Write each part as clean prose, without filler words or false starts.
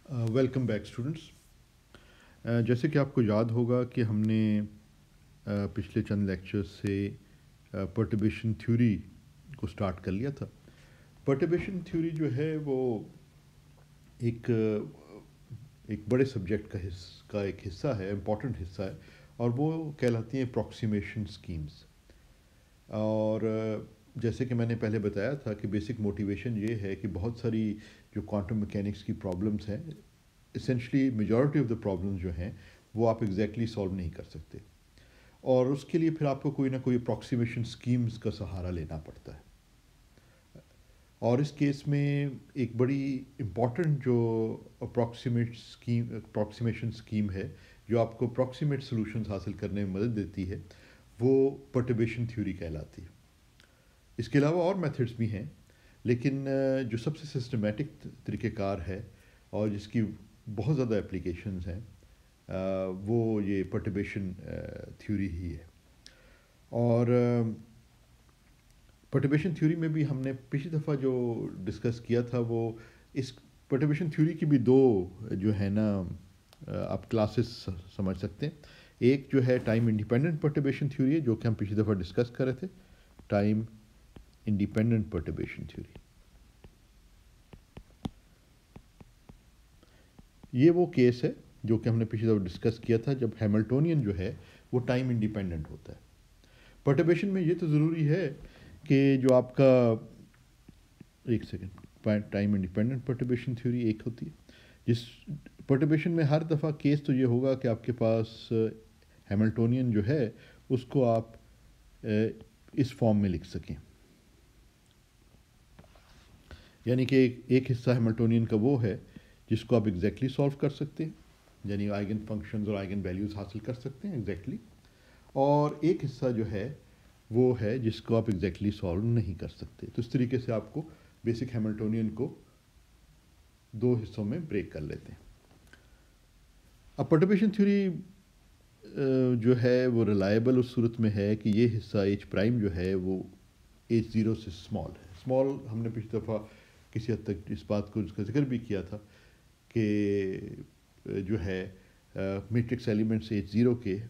Welcome back students. जैसे कि आपको याद होगा कि हमने पिछले चंद लेक्चर्स से पर्टर्बेशन थ्योरी को स्टार्ट कर लिया था। पर्टर्बेशन थ्योरी जो है वो एक एक बड़े सब्जेक्ट का एक हिस्सा है, इम्पॉर्टेंट हिस्सा है, और वो कहलाती हैं अप्रॉक्सीमेशन स्कीम्स। और जैसे कि मैंने पहले बताया था कि बेसिक मोटिवेशन ये है कि बहुत सारी जो क्वांटम मैकेनिक्स की प्रॉब्लम्स हैं, essentially majority of the problems जो हैं वो आप एग्जैक्टली सॉल्व नहीं कर सकते, और उसके लिए फिर आपको कोई ना कोई अप्रॉक्सीमेशन स्कीम्स का सहारा लेना पड़ता है। और इस केस में एक बड़ी इम्पॉर्टेंट जो अप्रॉक्सीमेशन स्कीम है जो आपको अप्रॉक्सीमेट सॉल्यूशंस हासिल करने में मदद देती है, वो पर्टर्बेशन थ्योरी कहलाती है। इसके अलावा और मेथड्स भी हैं, लेकिन जो सबसे सिस्टमेटिक तरीक़ेकार है और जिसकी बहुत ज़्यादा एप्लीकेशंस हैं, वो ये पर्टर्बेशन थ्योरी ही है। और पर्टर्बेशन थ्योरी में भी हमने पिछली दफ़ा जो डिस्कस किया था, वो इस पर्टर्बेशन थ्योरी की भी दो जो है ना आप क्लासेस समझ सकते हैं। एक जो है टाइम इंडिपेंडेंट पर्टर्बेशन थ्योरी है, जो कि हम पिछली दफ़ा डिस्कस कर रहे थे, टाइम इंडिपेंडेंट पर्टर्बेशन थ्योरी। ये वो केस है जो कि हमने पिछली दफ़ा डिस्कस किया था, जब हैमिल्टोनियन जो है वो टाइम इंडिपेंडेंट होता है। पर्टर्बेशन में ये तो ज़रूरी है कि जो आपका एक second time independent perturbation theory एक होती है, जिस पर्टर्बेशन में हर दफ़ा केस तो ये होगा कि आपके पास हैमिल्टोनियन जो है उसको आप इस फॉर्म में लिख सकें, यानी कि एक हिस्सा हैमिल्टोनियन का वो है जिसको आप एग्जैक्टली सॉल्व कर सकते हैं, यानी आइगन फंक्शंस और आइगन वैल्यूज़ हासिल कर सकते हैं एग्जैक्टली, और एक हिस्सा जो है वो है जिसको आप एग्जैक्टली सॉल्व नहीं कर सकते। तो इस तरीके से आपको बेसिक हैमिल्टोनियन को दो हिस्सों में ब्रेक कर लेते हैं। अब पर्टर्बेशन थ्योरी जो है वो रिलायबल उस सूरत में है कि ये हिस्सा एच प्राइम जो है वो एच ज़ीरो से स्मॉल है। स्मॉल हमने पिछली दफ़ा किसी हद तक इस बात को इसका जिक्र भी किया था कि जो है मैट्रिक्स एलिमेंट्स एच ज़ीरो के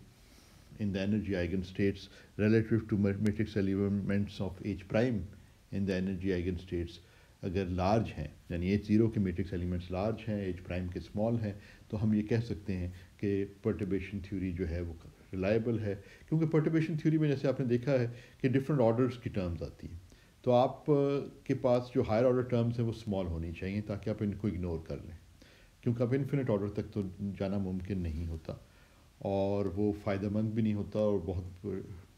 in the energy eigenstates relative to matrix elements of H prime in the energy eigenstates अगर लार्ज हैं, यानी एच ज़ीरो के मैट्रिक्स एलिमेंट्स लार्ज हैं, एच प्राइम के स्मॉल हैं, तो हम ये कह सकते हैं कि पर्टर्बेशन थ्योरी जो है वो रिलायबल है। क्योंकि पर्टर्बेशन थ्योरी में जैसे आपने देखा है कि डिफरेंट ऑर्डर्स की टर्म्स आती हैं, तो आप के पास जो हायर ऑर्डर टर्म्स हैं वो स्मॉल होनी चाहिए ताकि आप इनको इग्नोर कर लें, क्योंकि अब इन्फिनिट ऑर्डर तक तो जाना मुमकिन नहीं होता और वो फ़ायदेमंद भी नहीं होता और बहुत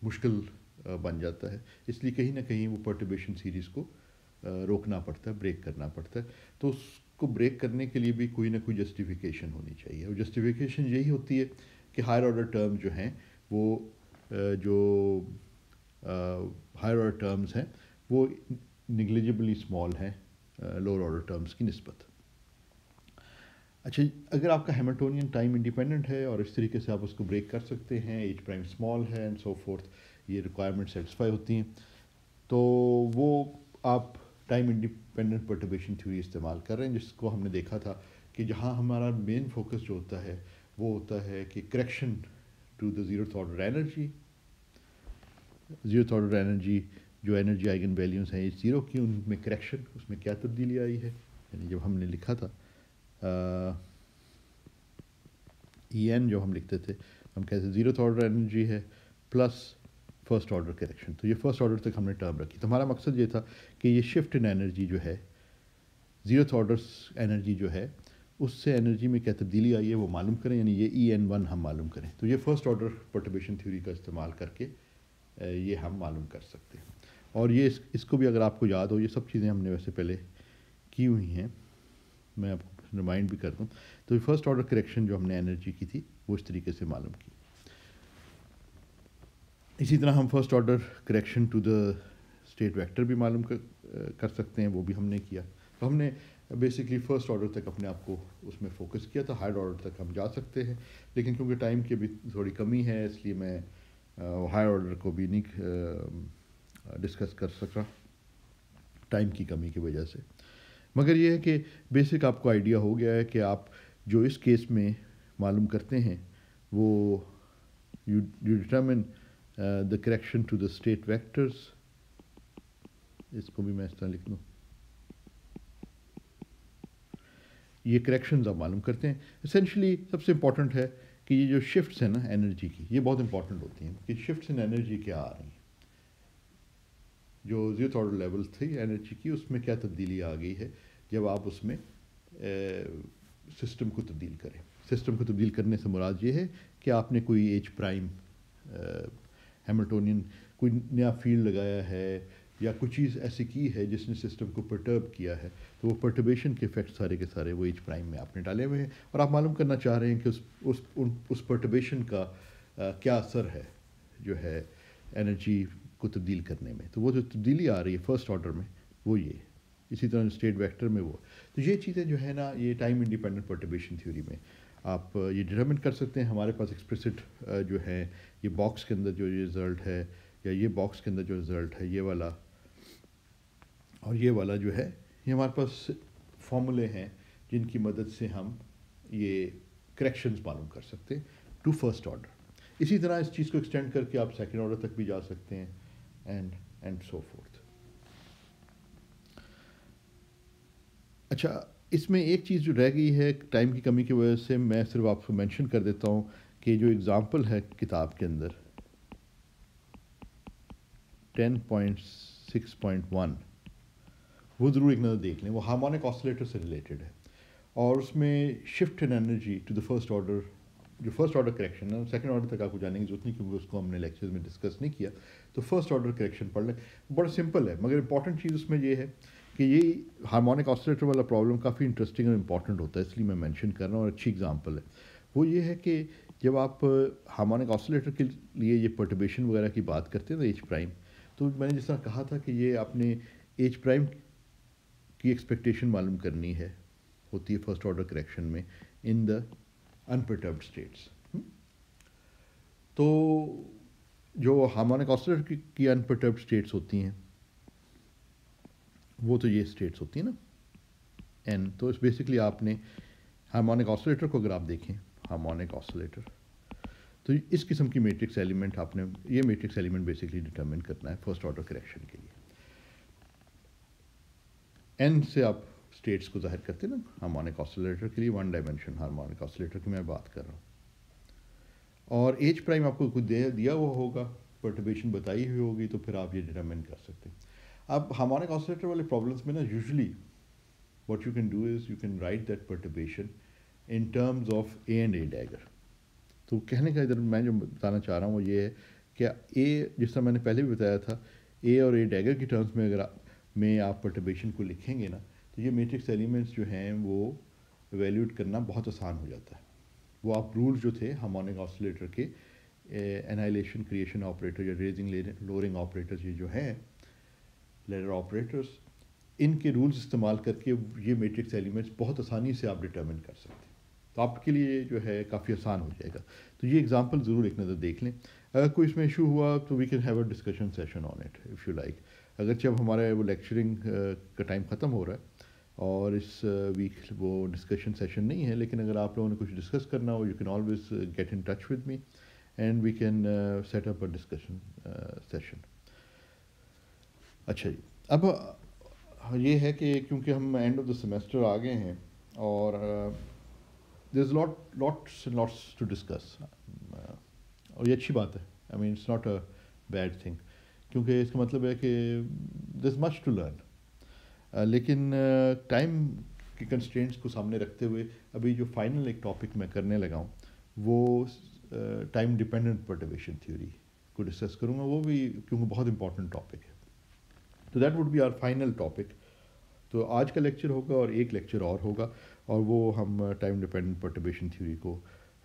मुश्किल बन जाता है। इसलिए कहीं ना कहीं वो पर्टर्बेशन सीरीज़ को रोकना पड़ता है, ब्रेक करना पड़ता है। तो उसको ब्रेक करने के लिए भी कोई ना कोई जस्टिफिकेशन होनी चाहिए, और जस्टिफिकेशन यही होती है कि हायर ऑर्डर टर्म जो हैं वो जो हायर ऑर्डर टर्म्स हैं वो निग्लिजिबली स्मॉल हैं लोअर ऑर्डर टर्म्स की निस्बत। अच्छा, अगर आपका हैमिल्टोनियन टाइम इंडिपेंडेंट है और इस तरीके से आप उसको ब्रेक कर सकते हैं, एच प्राइम स्मॉल है एंड सो फोर्थ, ये रिक्वायरमेंट सेटिस्फाई होती हैं, तो वो आप टाइम इंडिपेंडेंट पर्टर्बेशन थ्योरी इस्तेमाल कर रहे हैं, जिसको हमने देखा था कि जहाँ हमारा मेन फोकस जो होता है वो होता है कि correction to the zeroth order energy. Zeroth order energy जो एनर्जी आइगन वैल्यूज़ हैं एच ज़ीरो की, उनमें करेक्शन, उसमें क्या तब्दीली आई है, यानी जब हमने लिखा था ई एन जो हम लिखते थे, हम कहते थे ज़ीरोथ ऑर्डर एनर्जी है प्लस फर्स्ट ऑर्डर करेक्शन, तो ये फर्स्ट ऑर्डर तक हमने टर्म रखी। तो हमारा मकसद ये था कि ये शिफ्ट इन एनर्जी जो है, ज़ीरोथ ऑर्डर एनर्जी जो है उससे एनर्जी में क्या तब्दीली आई है वो मालूम करें, यानी ये ई एन वन हम मालूम करें। तो ये फर्स्ट ऑर्डर पर्टर्बेशन थ्योरी का इस्तेमाल करके ये हम मालूम कर सकते हैं। और ये इसको भी अगर आपको याद हो, ये सब चीज़ें हमने वैसे पहले की हुई हैं, मैं आपको रिमाइंड भी कर दूँ। तो फर्स्ट ऑर्डर करेक्शन जो हमने एनर्जी की थी वो इस तरीके से मालूम की। इसी तरह हम first order correction to the state vector भी मालूम कर सकते हैं, वो भी हमने किया। तो हमने बेसिकली फ़र्स्ट ऑर्डर तक अपने आप को उसमें फ़ोकस किया था, हायर ऑर्डर तक हम जा सकते हैं, लेकिन क्योंकि टाइम की भी थोड़ी कमी है इसलिए मैं हायर ऑर्डर को भी नहीं डिस्कस कर सका टाइम की कमी की वजह से। मगर ये है कि बेसिक आपको आइडिया हो गया है कि आप जो इस केस में मालूम करते हैं वो you determine the correction to the state vectors. इसको भी मैं इस तरह लिख दूँ, ये करेक्शंस आप मालूम करते हैं। एसेंशली सबसे इंपॉर्टेंट है कि ये जो शिफ्ट्स हैं ना एनर्जी की, ये बहुत इंपॉर्टेंट होती हैं कि शिफ्ट्स इन एनर्जी क्या आ रही हैं। जो जीरो ऑर्डर लेवल थी एनर्जी की, उसमें क्या तब्दीली आ गई है जब आप उसमें सिस्टम को तब्दील करें। सिस्टम को तब्दील करने से मुराद ये है कि आपने कोई एच प्राइम हैमिल्टोनियन कोई नया फील्ड लगाया है या कुछ चीज़ ऐसी की है जिसने सिस्टम को परटर्ब किया है, तो वो परटर्बेशन के इफेक्ट सारे के सारे वो एच प्राइम में आपने डाले हुए हैं और आप मालूम करना चाह रहे हैं कि उस परटर्बेशन का क्या असर है जो है एनर्जी को तब्दील करने में। तो वो जो तब्दीली आ रही है फर्स्ट ऑर्डर में वो ये, इसी तरह स्टेट वेक्टर में वो। तो ये चीज़ें जो है ना, ये टाइम इंडिपेंडेंट परटर्बेशन थ्योरी में आप ये डिटरमिन कर सकते हैं। हमारे पास एक्सप्लिसिट जो है ये बॉक्स के अंदर जो रिज़ल्ट है या ये बॉक्स के अंदर जो रिज़ल्ट है ये वाला और ये वाला जो है, ये हमारे पास फॉर्मूले हैं जिनकी मदद से हम ये करेक्शंस मालूम कर सकते हैं टू फर्स्ट ऑर्डर। इसी तरह इस चीज़ को एक्सटेंड करके आप सेकंड ऑर्डर तक भी जा सकते हैं एंड सो फोर्थ। अच्छा, इसमें एक चीज़ जो रह गई है टाइम की कमी की वजह से, मैं सिर्फ आपको मेंशन कर देता हूँ कि जो एग्ज़ाम्पल है किताब के अंदर 10.6.1 वो ज़रूर एक नज़र देख लें। वो हार्मोनिक ऑसिलेटर से रिलेटेड है और उसमें shift in energy to the first order, जो फर्स्ट ऑर्डर करेक्शन है, सेकंड ऑर्डर तक आपको जाने की जरूरत नहीं क्योंकि उसको हमने लेक्चर्स में डिस्कस नहीं किया। तो फर्स्ट ऑर्डर करेक्शन पढ़ लें, बड़ा सिंपल है मगर इंपॉर्टेंट चीज़ उसमें ये है कि ये हार्मोनिक ऑसिलेटर वाला प्रॉब्लम काफ़ी इंटरेस्टिंग और इंपॉर्टेंट होता है, इसलिए मैं मेंशन कर रहा हूँ और अच्छी एग्जांपल है। वो ये है कि जब आप हार्मोनिक ऑसिलेटर के लिए ये पर्टर्बेशन वगैरह की बात करते हैं तो एच प्राइम, तो मैंने जिस तरह कहा था कि ये आपने एच प्राइम की एक्सपेक्टेशन मालूम करनी है, होती है फर्स्ट ऑर्डर करेक्शन में इन द अनपर्टर्ब्ड स्टेट्स। तो जो हार्मोनिक ऑसिलेटर की अनपर्टर्ब्ड स्टेट्स होती हैं वो तो ये स्टेट्स होती हैं ना एन। तो इस बेसिकली आपने हार्मोनिक ऑसिलेटर को अगर आप देखें, हार्मोनिक ऑसिलेटर, तो इस किस्म की मैट्रिक्स एलिमेंट आपने ये मैट्रिक्स एलिमेंट बेसिकली डिटरमिन करना है फर्स्ट ऑर्डर करेक्शन के लिए। एन से आप स्टेट्स को जाहिर करते हैं ना हार्मोनिक ऑसिलेटर के लिए, वन डायमेंशन हार्मोनिक ऑसिलेटर की मैं बात कर रहा हूँ। और एच प्राइम आपको कुछ दिया हुआ होगा, पर्टर्बेशन बताई हुई होगी, तो फिर आप ये डिटरमिन कर सकते हैं। अब हार्मोनिक ऑसिलेटर वाले प्रॉब्लम्स में ना usually what you can do is you can write that perturbation in terms of A and A dagger. तो कहने का इधर मैं जो बताना चाह रहा हूँ वो ये है कि ए, जिस तरह मैंने पहले भी बताया था, ए और ए डैगर की टर्म्स में अगर आप पर्टर्बेशन को लिखेंगे ना, तो ये मैट्रिक्स एलिमेंट्स जो हैं वो एवेल्यूट करना बहुत आसान हो जाता है। वो आप रूल जो थे हार्मोनिक ऑसिलेटर के, एनाइलेशन क्रिएशन ऑपरेटर या रेजिंग लोअरिंग ऑपरेटर्स, ये जो हैं लेडर ऑपरेटर्स, इनके रूल्स इस्तेमाल करके ये मैट्रिक्स एलिमेंट्स बहुत आसानी से आप डिटरमिन कर सकते हैं। तो आपके लिए जो है काफ़ी आसान हो जाएगा। तो ये एग्जांपल ज़रूर एक नज़र देख लें। अगर कोई इसमें इशू हुआ तो we can have a discussion session on it if you like. अगर जब हमारा वो लेक्चरिंग का टाइम ख़त्म हो रहा है और इस वीक वो डिस्कशन सेशन नहीं है, लेकिन अगर आप लोगों ने कुछ डिस्कस करना हो, you can always get in touch with me and we can set up a discussion session. अच्छा जी, अब ये है कि क्योंकि हम एंड ऑफ द सेमेस्टर आ गए हैं और there is lots and lots to discuss, और ये अच्छी बात है। I mean it's not a bad thing, क्योंकि इसका मतलब है कि there is much to learn. लेकिन टाइम की कंस्ट्रेंट्स को सामने रखते हुए अभी जो फाइनल एक टॉपिक मैं करने लगा हूँ वो टाइम डिपेंडेंट पर्टर्बेशन थ्योरी को डिस्कस करूँगा, वो भी क्योंकि बहुत इंपॉर्टेंट टॉपिक है। तो that would be our final topic. तो आज का लेक्चर होगा और एक लेक्चर और होगा और वो हम टाइम डिपेंडेंट पर्टर्बेशन थ्योरी को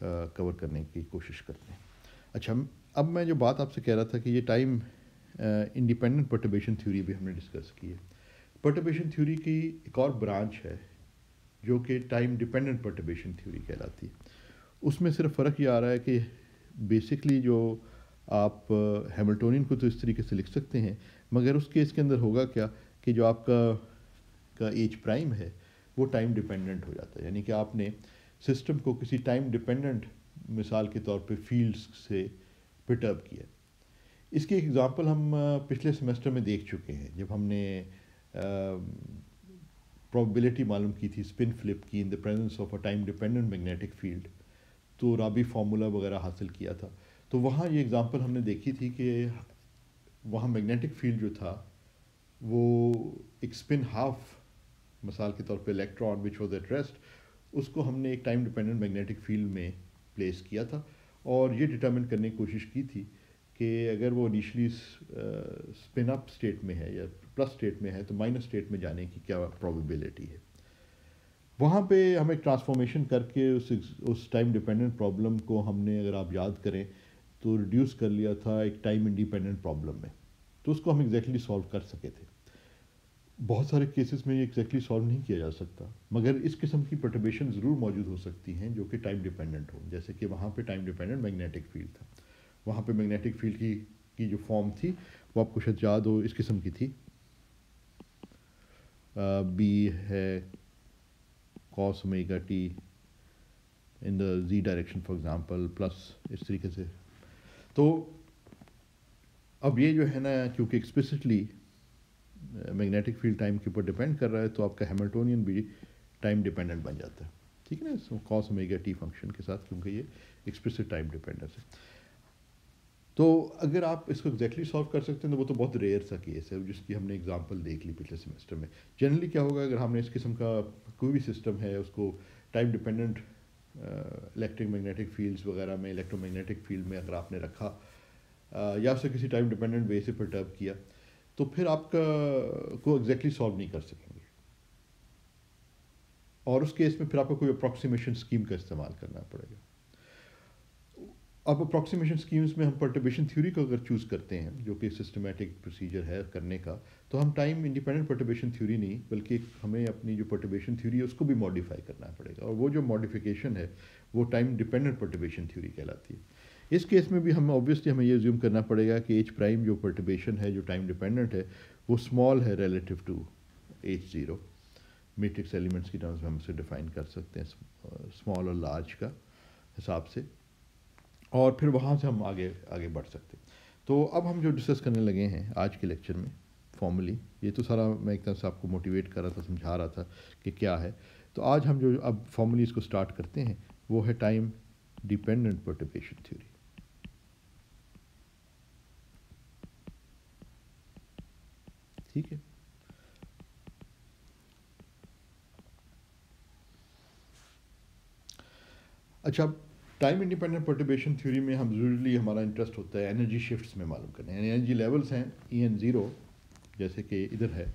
कवर करने की कोशिश करते हैं। अच्छा, अब मैं जो बात आपसे कह रहा था कि ये टाइम इंडिपेंडेंट पर्टर्बेशन थ्योरी भी हमने डिस्कस की है। पर्टर्बेशन थ्योरी की एक और ब्रांच है जो कि टाइम डिपेंडेंट पर्टर्बेशन थ्योरी कहलाती है। उसमें सिर्फ फ़र्क ये आ रहा है कि बेसिकली जो आप हैमिल्टोनियन को तो इस तरीके से लिख सकते हैं, मगर उस केस के अंदर होगा क्या कि जो आपका का एच प्राइम है वो टाइम डिपेंडेंट हो जाता है, यानी कि आपने सिस्टम को किसी टाइम डिपेंडेंट मिसाल के तौर पे फील्ड्स से पिटअप किया। इसकी एग्ज़ाम्पल हम पिछले सेमेस्टर में देख चुके हैं जब हमने प्रोबेबिलिटी मालूम की थी स्पिन फ्लिप की इन the presence of a time dependent magnetic field, तो राबी फार्मूला वगैरह हासिल किया था। तो वहाँ ये एग्ज़ाम्पल हमने देखी थी कि वहाँ मैग्नेटिक फील्ड जो था वो एक स्पिन हाफ मिसाल के तौर पे electron which was at rest, उसको हमने एक टाइम डिपेंडेंट मैग्नेटिक फील्ड में प्लेस किया था और ये डिटरमिन करने की कोशिश की थी कि अगर वो इनिशली स्पिन अप स्टेट में है या प्लस स्टेट में है तो माइनस स्टेट में जाने की क्या प्रोबेबिलिटी है। वहाँ पे हम एक ट्रांसफॉर्मेशन करके उस टाइम डिपेंडेंट प्रॉब्लम को हमने, अगर आप याद करें, तो रिड्यूस कर लिया था एक टाइम इंडिपेंडेंट प्रॉब्लम में, तो उसको हम एग्जैक्टली सॉल्व कर सके थे। बहुत सारे केसेस में ये एग्जैक्टली सॉल्व नहीं किया जा सकता, मगर इस किस्म की परटर्बेशन ज़रूर मौजूद हो सकती हैं जो कि टाइम डिपेंडेंट हो, जैसे कि वहाँ पे टाइम डिपेंडेंट मैग्नेटिक फील्ड था। वहाँ पे मैग्नेटिक फील्ड की जो फॉर्म थी वो आपको शायद याद हो, इस किस्म की थी, बी है cos omega T in the z direction for example, plus इस तरीके से। तो अब ये जो है ना, क्योंकि एक्सप्लिसिटली मैग्नेटिक फील्ड टाइम के ऊपर डिपेंड कर रहा है, तो आपका हैमिल्टोनियन भी टाइम डिपेंडेंट बन जाता है, ठीक है ना, cos ओमेगा टी फंक्शन के साथ, क्योंकि ये एक्सप्लिसिट टाइम डिपेंडेंस है। तो अगर आप इसको एग्जैक्टली सॉल्व कर सकते हैं तो वो तो बहुत रेयर सा केस है जिसकी हमने एग्जांपल देख ली पिछले सेमेस्टर में। जनरली क्या होगा, अगर हमने इस किस्म का कोई भी सिस्टम है उसको time dependent electric magnetic fields वगैरह में, इलेक्ट्रोमैग्नेटिक फील्ड में अगर आपने रखा या उसे किसी टाइम डिपेंडेंट वे से परटर्ब किया, तो फिर आपका को एग्जैक्टली सॉल्व नहीं कर सकेंगे, और उस केस में फिर आपको कोई अप्रॉक्सीमेशन स्कीम का इस्तेमाल करना पड़ेगा। अब अप्रॉक्सीमेशन स्कीम्स में हम परटर्बेशन थ्योरी को अगर चूज़ करते हैं, जो कि सिस्टमेटिक प्रोसीजर है करने का, तो हम टाइम इंडिपेंडेंट परटर्बेशन थ्योरी नहीं, बल्कि हमें अपनी जो परटर्बेशन थ्योरी है उसको भी मॉडिफाई करना पड़ेगा, और वो जो मॉडिफिकेशन है वो टाइम डिपेंडेंट परटर्बेशन थ्योरी कहलाती है। इस केस में भी हम ऑब्वियसली हमें ये ज्यूम करना पड़ेगा कि एच प्राइम जो परटर्बेशन है जो टाइम डिपेंडेंट है वो स्मॉल है relative to H zero. Matrix elements की टर्म्स में हम उसे डिफाइन कर सकते हैं स्मॉल और लार्ज का हिसाब से, और फिर वहाँ से हम आगे आगे बढ़ सकते हैं। तो अब हम जो डिस्कस करने लगे हैं आज के लेक्चर में फॉर्मली, ये तो सारा मैं एक तरह से आपको मोटिवेट कर रहा था, समझा रहा था कि क्या है। तो आज हम जो अब फॉर्मली इसको स्टार्ट करते हैं वो है टाइम डिपेंडेंट परटर्बेशन थ्योरी। ठीक है, अच्छा, टाइम इंडिपेंडेंट परटर्बेशन थ्योरी में हम ज़रूरी हमारा इंटरेस्ट होता है एनर्जी शिफ्ट्स में मालूम करने, यानी एनर्जी लेवल्स हैं En0 जैसे कि इधर है,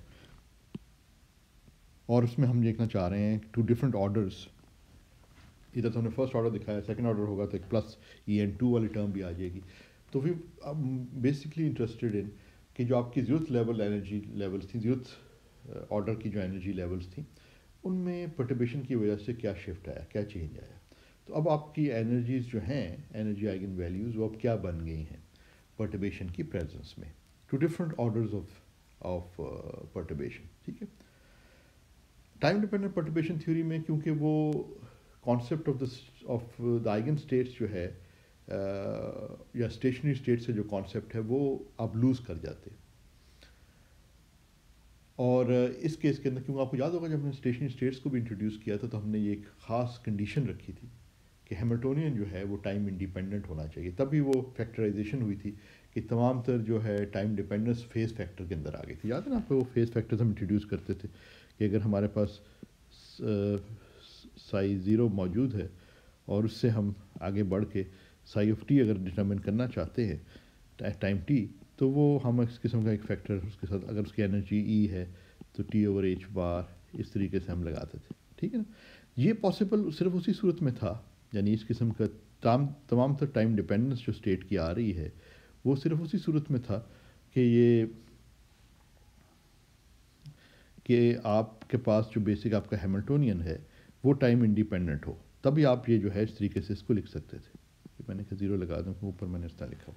और उसमें हम देखना चाह रहे हैं टू डिफरेंट ऑर्डर्स। इधर तो हमने फर्स्ट ऑर्डर दिखाया, सेकंड ऑर्डर होगा तो एक प्लस En2 वाली टर्म भी आ जाएगी। तो फिर बेसिकली इंटरेस्टेड इन कि जो आपकी ज़रूरत लेवल एनर्जी लेवल्स थी, ज़रूरत ऑर्डर की जो एनर्जी लेवल्स थी, उनमें परटर्बेशन की वजह से क्या शिफ्ट आया, क्या चेंज आया। तो अब आपकी एनर्जीज जो हैं, एनर्जी आइगन वैल्यूज़, वो अब क्या बन गई हैं परटर्बेशन की प्रेजेंस में, two different orders of perturbation. ठीक है, टाइम डिपेंडेंट परटर्बेशन थ्योरी में क्योंकि वो concept of the eigen states जो है या स्टेशनरी स्टेट से जो कॉन्सेप्ट है वो आप लूज़ कर जाते हैं। और इस केस के अंदर, क्योंकि आपको याद होगा जब हमने स्टेशनरी स्टेट्स को भी इंट्रोड्यूस किया था तो हमने ये एक ख़ास कंडीशन रखी थी कि हैमिल्टोनियन जो है वो टाइम इंडिपेंडेंट होना चाहिए, तभी वो फैक्टराइजेशन हुई थी कि तमाम तर जो है टाइम डिपेंडेंस फेज़ फैक्टर के अंदर आ गई थी। याद है ना आपको, वो फेज़ फैक्टर्स हम इंट्रोड्यूस करते थे कि अगर हमारे पास साई ज़ीरो मौजूद है और उससे हम आगे बढ़ के साई ऑफ टी अगर डिटरमिन करना चाहते हैं टाइम टी, तो वो हम इस किस्म का एक फैक्टर उसके साथ, अगर उसकी एनर्जी ई है तो टी ओवर एच बार इस तरीके से हम लगाते थे। ठीक है ना, ये पॉसिबल सिर्फ उसी सूरत में था, यानी इस किस्म का तमाम तर टाइम डिपेंडेंस जो स्टेट की आ रही है वो सिर्फ उसी सूरत में था कि आपके पास जो बेसिक आपका हैमिल्टोनियन है वो टाइम इंडिपेंडेंट हो, तभी आप ये जो है इस तरीके से इसको लिख सकते थे। मैंने कहा ज़ीरो लगा दूँ, ऊपर मैंने इस तरह लिखा।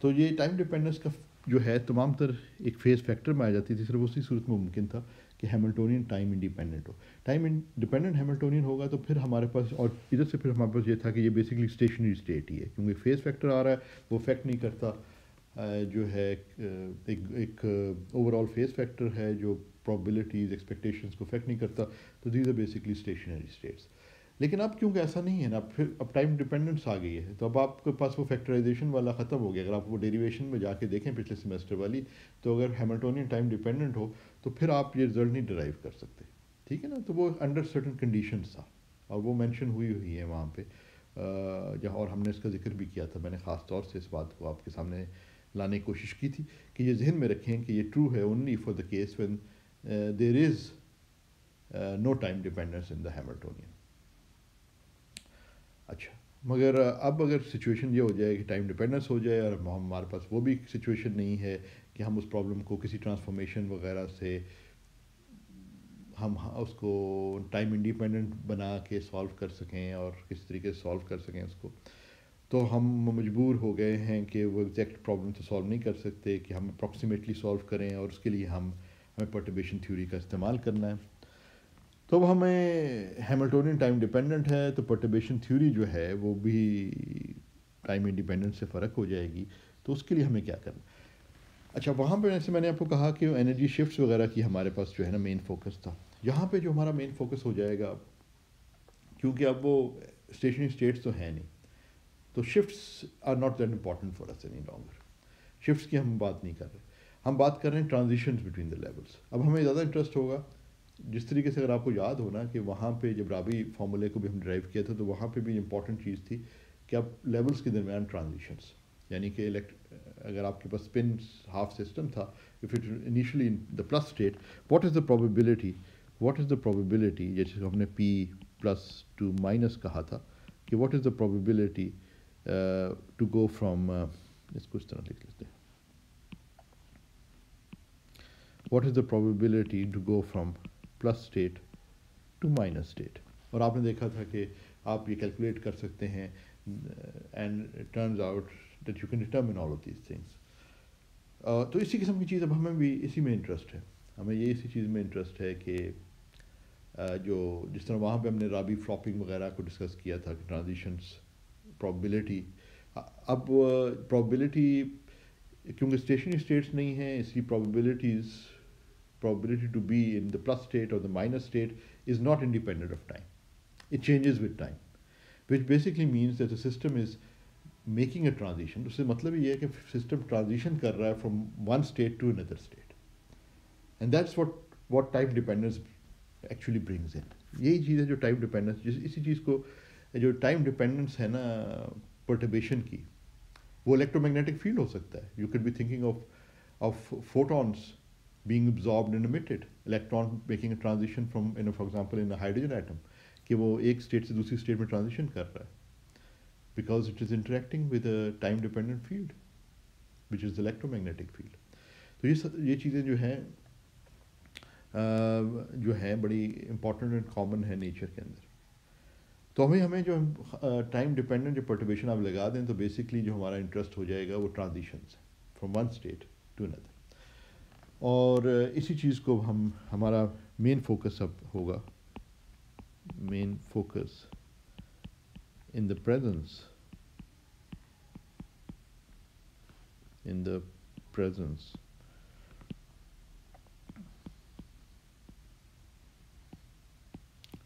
तो ये टाइम डिपेंडेंस का जो है तमाम तर एक फेज़ फैक्टर में आ जाती थी, सिर्फ उसी सूरत में मुमकिन था कि हैमिल्टोनियन टाइम इंडिपेंडेंट हो। टाइम इंडिपेंडेंट हैमिल्टोनियन होगा तो फिर हमारे पास, और इधर से फिर हमारे पास ये था कि ये बेसिकली स्टेशनरी स्टेट ही है, क्योंकि फेस फैक्टर आ रहा है वो इफेक्ट नहीं करता, जो है एक ओवरऑल फेस फैक्टर है जो प्रोबेबिलिटीज़ एक्सपेक्टेशंस को इफेक्ट नहीं करता, तो these are basically stationary states. लेकिन अब क्योंकि ऐसा नहीं है ना, फिर अब टाइम डिपेंडेंस आ गई है, तो अब आपके पास वो फैक्टराइजेशन वाला ख़त्म हो गया। अगर आप वो डेरिवेशन में जाके देखें पिछले सेमेस्टर वाली, तो अगर हैमिल्टोनियन टाइम डिपेंडेंट हो तो फिर आप ये रिजल्ट नहीं डिराइव कर सकते, ठीक है ना। तो वो अंडर सर्टन कंडीशंस था, और वो मेंशन हुई हुई है वहाँ पे जहाँ, और हमने इसका जिक्र भी किया था। मैंने ख़ास तौर से इस बात को आपके सामने लाने की कोशिश की थी कि ये जहन में रखें कि ये ट्रू है only for the case when there is no time dependence in the Hamiltonian. अच्छा, मगर अब अगर सिचुएशन ये हो जाए कि टाइम डिपेंडेंस हो जाए और हमारे पास वो भी सिचुएशन नहीं है कि हम उस प्रॉब्लम को किसी ट्रांसफॉर्मेशन वगैरह से हम उसको टाइम इंडिपेंडेंट बना के सॉल्व कर सकें और किस तरीके से सॉल्व कर सकें उसको, तो हम मजबूर हो गए हैं कि वो एग्जैक्ट प्रॉब्लम तो सॉल्व नहीं कर सकते कि हम अप्रॉक्सीमेटली सॉल्व करें, और उसके लिए हमें पर्टर्बेशन थ्योरी का इस्तेमाल करना है। तो अब हमें हैमिल्टोनियन टाइम डिपेंडेंट है, तो पर्टर्बेशन थ्योरी जो है वो भी टाइम इंडिपेंडेंट से फ़र्क हो जाएगी। तो उसके लिए हमें क्या करना। अच्छा, वहाँ पे जैसे मैंने आपको कहा कि एनर्जी शिफ्ट्स वगैरह की हमारे पास जो है ना मेन फोकस था। यहाँ पे जो हमारा मेन फोकस हो जाएगा, क्योंकि अब वो स्टेशनरी स्टेट्स तो हैं नहीं, तो shifts are not that important for us any longer. Shifts की हम बात नहीं कर रहे, हम बात कर रहे हैं ट्रांजिशंस बिटवीन द लेवल्स। अब हमें ज़्यादा इंटरेस्ट होगा, जिस तरीके से अगर आपको याद हो ना कि वहाँ पे जब राबी फार्मूले को भी हम ड्राइव किया था, तो वहाँ पे भी इंपॉर्टेंट चीज़ थी कि अब लेवल्स के दरमियान ट्रांजिशंस, यानी कि अगर आपके पास स्पिन हाफ सिस्टम था, if it initially in the plus state, what is the probability, जैसे हमने p प्लस टू माइनस कहा था, कि what is the probability to go from, इसको इस तरह लिख लेते हैं, what is the probability to go from plus state to minus state. और आपने देखा था कि आप ये कैलकुलेट कर सकते हैं, and it turns out that you can determine all of these things. तो इसी किस्म की चीज़ अब हमें भी इसी में इंटरेस्ट है, हमें ये इसी चीज़ में इंटरेस्ट है कि जो जिस तरह वहाँ पे हमने राबी फ्लॉपिंग वगैरह को डिस्कस किया था कि ट्रांजिशंस प्रोबेबिलिटी, अब प्रोबेबिलिटी क्योंकि स्टेशनरी स्टेट्स नहीं हैं, इसलिए probability to be in the plus state or the minus state is not independent of time. It changes with time, which basically means that the system is making a transition. उससे मतलब ये है कि system transition कर रहा है from one state to another state, and that's what time dependence actually brings in. यही चीज़ है जो टाइम डिपेंडेंस, इसी चीज़ को जो टाइम डिपेंडेंस है ना पर्टर्बेशन की, वो इलेक्ट्रोमैग्नेटिक फील्ड हो सकता है। You can be thinking of photons being absorbed and emitted, electron making a transition from, for example in a hydrogen atom, कि वो एक स्टेट से दूसरी स्टेट में ट्रांजिशन कर रहा है, because it is interacting with a time dependent field which is the electromagnetic field. तो ये चीज़ें जो हैं बड़ी इंपॉर्टेंट एंड कॉमन है नेचर के अंदर। तो हमें जो टाइम डिपेंडेंट जो पर्टर्बेशन आप लगा दें, तो बेसिकली जो हमारा इंटरेस्ट हो जाएगा वो transitions from one state to another, और इसी चीज़ को हमारा मेन फोकस अब होगा, main focus in the presence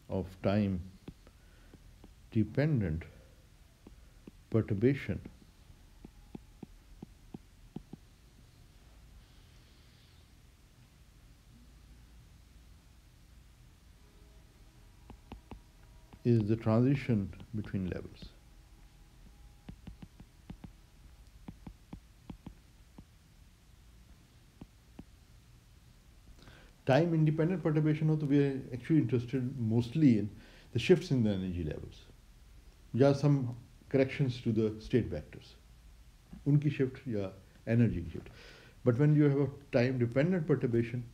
of time dependent perturbation is the transition between levels. Time independent perturbation ho, to we are actually interested mostly in the shifts in the energy levels. या some corrections to the state vectors, उनकी shift या energy की shift. But when you have a time dependent perturbation,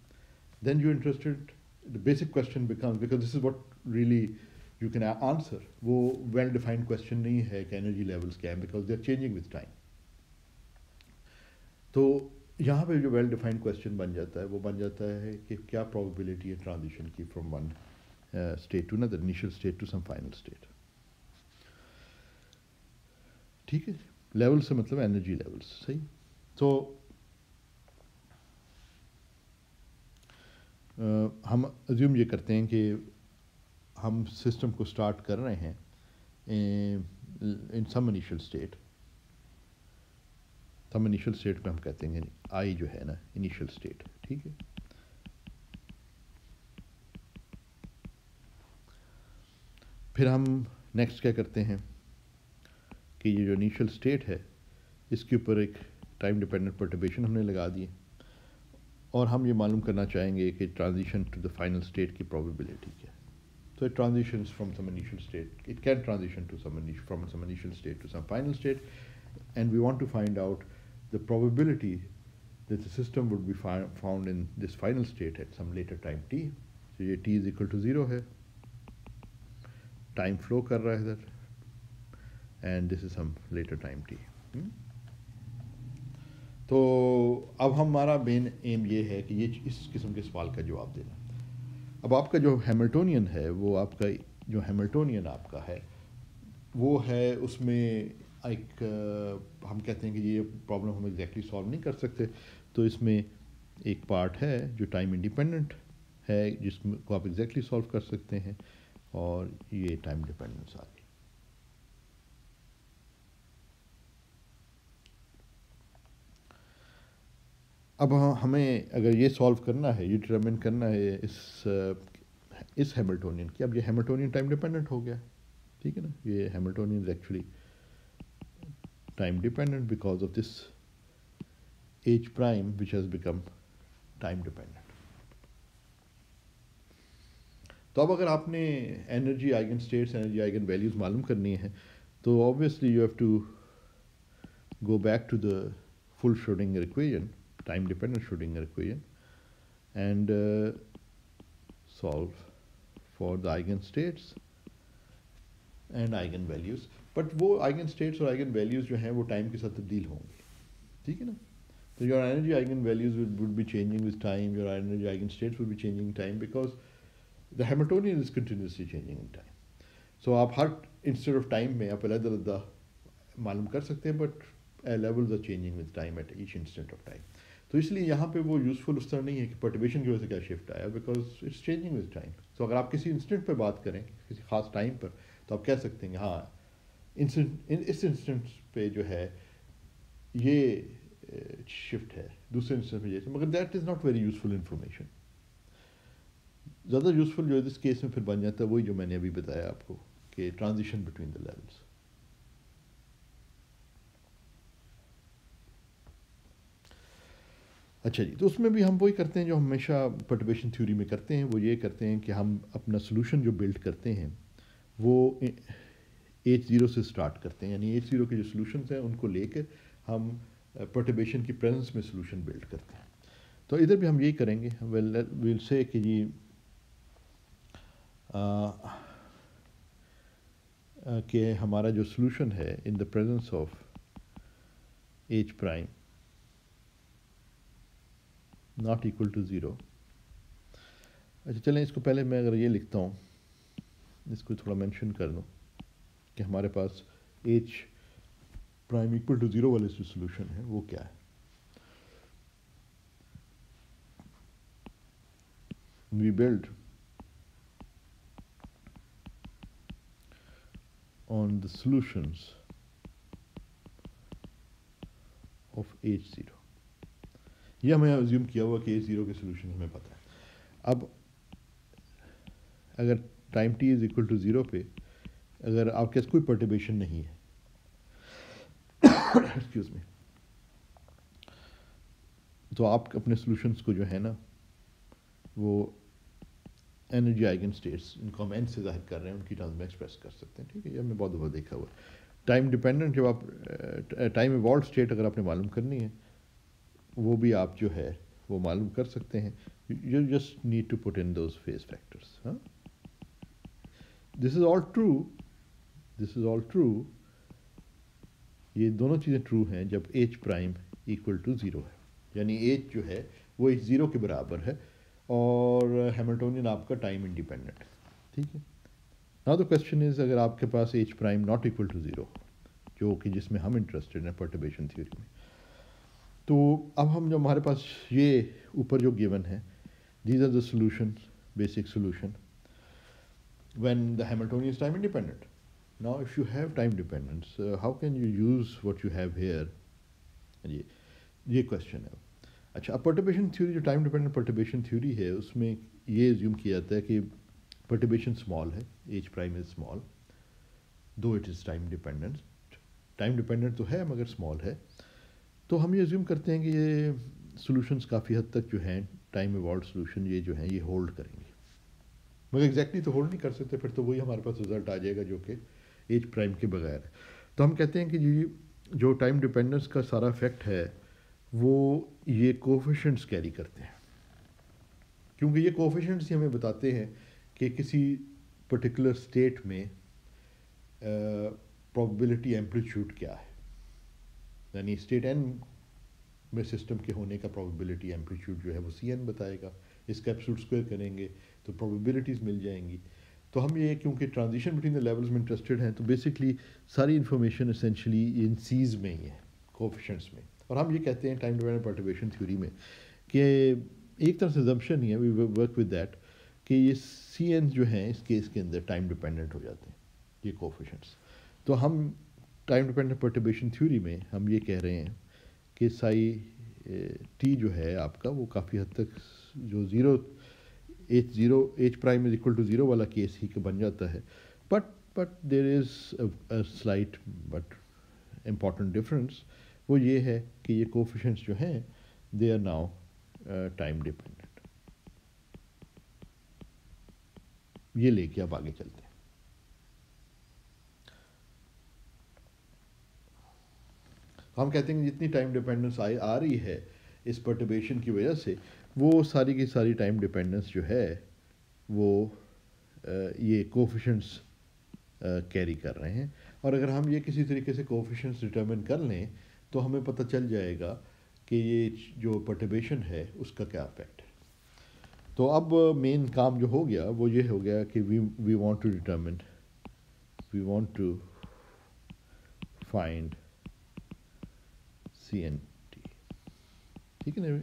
then you're interested, the basic question becomes, because this is what really you can answer, वो well defined question नहीं है कि energy levels क्या है, because they're changing with time. तो यहाँ पे जो वेल डिफाइंड क्वेश्चन बन जाता है वो बन जाता है कि क्या प्रोबेबिलिटी है ट्रांजिशन की from one state to another, initial state to some final state. ठीक है, लेवल से मतलब एनर्जी लेवल्स, सही। तो हम अज्यूम ये करते हैं कि हम सिस्टम को स्टार्ट कर रहे हैं in some initial state. Some initial state में हम कहते हैं आई जो है ना इनिशियल स्टेट, ठीक है। फिर हम नेक्स्ट क्या करते हैं कि ये जो इनिशियल स्टेट है इसके ऊपर एक टाइम डिपेंडेंट परटर्बेशन हमने लगा दिए, और हम ये मालूम करना चाहेंगे कि transition to the final state की प्रोबेबिलिटी क्या है। So it transitions from some initial state. It can transition to from some initial state to some final state, and we want to find out the probability that the system would be found in this final state at some later time t. So ये t is equal to 0 है, time flow कर रहा है इधर, and this is some later time t. तो अब हमारा main M ये है कि ये इस किस्म के सवाल का जवाब देना। अब आपका जो हैमिल्टोनियन है वो आपका जो हैमिल्टोनियन आपका है वो है उसमें एक हम कहते हैं कि ये प्रॉब्लम हम एग्जैक्टली सॉल्व नहीं कर सकते, तो इसमें एक पार्ट है जो टाइम इंडिपेंडेंट है जिसको आप एग्जैक्टली सॉल्व कर सकते हैं, और ये टाइम डिपेंडेंस आ गई। अब हमें अगर ये सॉल्व करना है, ये डिटरमिन करना है इस हैमिल्टोनियन की, अब ये हैमिल्टोनियन टाइम डिपेंडेंट हो गया, ठीक है ना। ये Hamiltonian is actually time dependent because of this H prime which has become time dependent. तो अब अगर आपने energy eigen states, energy eigen values मालूम करनी है तो obviously you have to go back to the full Schrodinger equation, time dependent Schrodinger equation, and solve for the eigenstates and eigenvalues. But वो eigenstates और eigenvalues जो हैं वो time के साथ तब्दील होंगे, ठीक है ना। तो your energy eigenvalues would be changing with time, your energy eigenstates would be changing in time because the Hamiltonian is continuously changing in time. So आप हर instead of time में आप अलग-अलग मालूम कर सकते हैं, but levels are changing with time at each instant of time. तो इसलिए यहाँ पे वो यूज़फुल उस तरह नहीं है कि पर्टिबेशन की वजह से क्या शिफ्ट आया, because it's changing with time. तो अगर आप किसी इंस्टेंट पे बात करें, किसी खास टाइम पर, तो आप कह सकते हैं हाँ इस इंस्टेंट पे जो है ये शिफ्ट है, दूसरे इंस्टेंट पे जैसे, मगर that is not very useful information. ज़्यादा यूज़फुल जो इस केस में फिर बन जाता है वही जो मैंने अभी बताया आपको कि ट्रांजिशन बिटवीन द लेवल्स। अच्छा जी, तो उसमें भी हम वही करते हैं जो हमेशा पर्टर्बेशन थ्योरी में करते हैं, वो ये करते हैं कि हम अपना सोल्यूशन जो बिल्ड करते हैं वो H0 से स्टार्ट करते हैं, यानी H0 के जो सोल्यूशन हैं उनको लेकर हम पर्टर्बेशन की प्रेजेंस में सोल्यूशन बिल्ड करते हैं। तो इधर भी हम यही करेंगे, विल से कि जी कि हमारा जो सोल्यूशन है in the presence of H prime not equal to zero. अच्छा चलें, इसको पहले मैं अगर ये लिखता हूँ, इसको थोड़ा मेंशन कर दूँ कि हमारे पास H prime equal to zero वाले जो सोल्यूशन है वो क्या है। We build on the solutions of H0। ये हमें अज्यूम किया हुआ कि H0 के सोल्यूशन हमें पता है। अब अगर time t is equal to zero पे अगर आपके पास कोई पर्टर्बेशन नहीं है एक्सक्यूज मी, तो आप अपने सॉल्यूशंस को जो है ना वो एनर्जी आइगन स्टेट्स, इनको हम n से जाहिर कर रहे हैं, उनकी टर्म्स में एक्सप्रेस कर सकते हैं, ठीक है। ये हमने बहुत दफ़ा देखा हुआ। टाइम डिपेंडेंट जब आप टाइम इवॉल्व स्टेट अगर आपने मालूम करनी है वो भी आप जो है वो मालूम कर सकते हैं। You just need to put in those phase factors. हाँ, this is all true, this is all true. ये दोनों चीज़ें ट्रू हैं जब H prime equal to zero है। यानी एच जो है वो एच ज़ीरो के बराबर है और हैमिल्टोनियन आपका टाइम इंडिपेंडेंट है, ठीक है। नाउ द क्वेश्चन इज़, अगर आपके पास H prime not equal to zero, जो कि जिसमें हम इंटरेस्टेड हैं पर्टर्बेशन थ्योरी में, तो अब हम जो हमारे पास ये ऊपर जो गिवन है, these are the solution, basic solution when the Hamiltonian is time independent. Now if you have time dependence, how can you use what you have here? ये क्वेश्चन है। अच्छा, अब पर्टर्बेशन थ्योरी, जो टाइम डिपेंडेंट पर्टर्बेशन थ्योरी है, उसमें ये assume किया जाता है कि पर्टर्बेशन स्मॉल है, एच प्राइम इज स्मॉल, दो it is time dependent. Time dependent तो है मगर स्मॉल है, तो हम ये एज्यूम करते हैं कि ये सॉल्यूशंस काफ़ी हद तक जो हैं टाइम इवॉल्व सॉल्यूशन ये जो हैं ये होल्ड करेंगे, मगर एग्जैक्टली तो होल्ड नहीं कर सकते, फिर तो वही हमारे पास रिजल्ट आ जाएगा जो कि एच प्राइम के बगैर है। तो हम कहते हैं कि जी जो टाइम डिपेंडेंस का सारा इफेक्ट है वो ये कोफिशिएंट्स कैरी करते हैं, क्योंकि ये कोफिशिएंट्स ही हमें बताते हैं कि किसी पर्टिकुलर स्टेट में प्रोबेबिलिटी एम्पलीट्यूड क्या है, यानी स्टेट एन में सिस्टम के होने का प्रोबेबिलिटी एम्पलीट्यूड जो है वो सी एन बताएगा, इसका एब्सोल्यूट स्क्वायर करेंगे तो प्रोबेबिलिटीज़ मिल जाएंगी। तो हम ये क्योंकि ट्रांजिशन बिटवीन द लेवल्स में इंटरेस्टेड हैं, तो बेसिकली सारी इन्फॉर्मेशन एसेंशली इन सीज में ही है, कोफिशिएंट्स में। और हम ये कहते हैं टाइम डिपेंडेंट पर्टर्बेशन थ्योरी में कि एक तरह से अजम्पशन ही है, वी वर्क विद दैट, कि ये सी एन जो हैं इस केस के अंदर टाइम डिपेंडेंट हो जाते हैं ये कोफिशिएंट्स। तो हम टाइम डिपेंडेंट पर्टर्बेशन थ्योरी में हम ये कह रहे हैं कि साई टी जो है आपका वो काफ़ी हद तक जो zero H prime is equal to zero वाला केस ही बन जाता है, but there is a slight but important difference, वो ये है कि ये कोफिशिएंट्स जो हैं they are now time dependent. ये लेके अब आगे चलते हैं। हम कहते हैं कि जितनी टाइम डिपेंडेंस आ रही है इस पर्टर्बेशन की वजह से, वो सारी की सारी टाइम डिपेंडेंस जो है वो ये कोफिशिएंट्स कैरी कर रहे हैं। और अगर हम ये किसी तरीके से कोफिशिएंट्स डिटरमिन कर लें तो हमें पता चल जाएगा कि ये जो पर्टर्बेशन है उसका क्या इफेक्ट है। तो अब मेन काम जो हो गया वो ये हो गया कि we want to determine, we want to find C N T, ठीक है ना।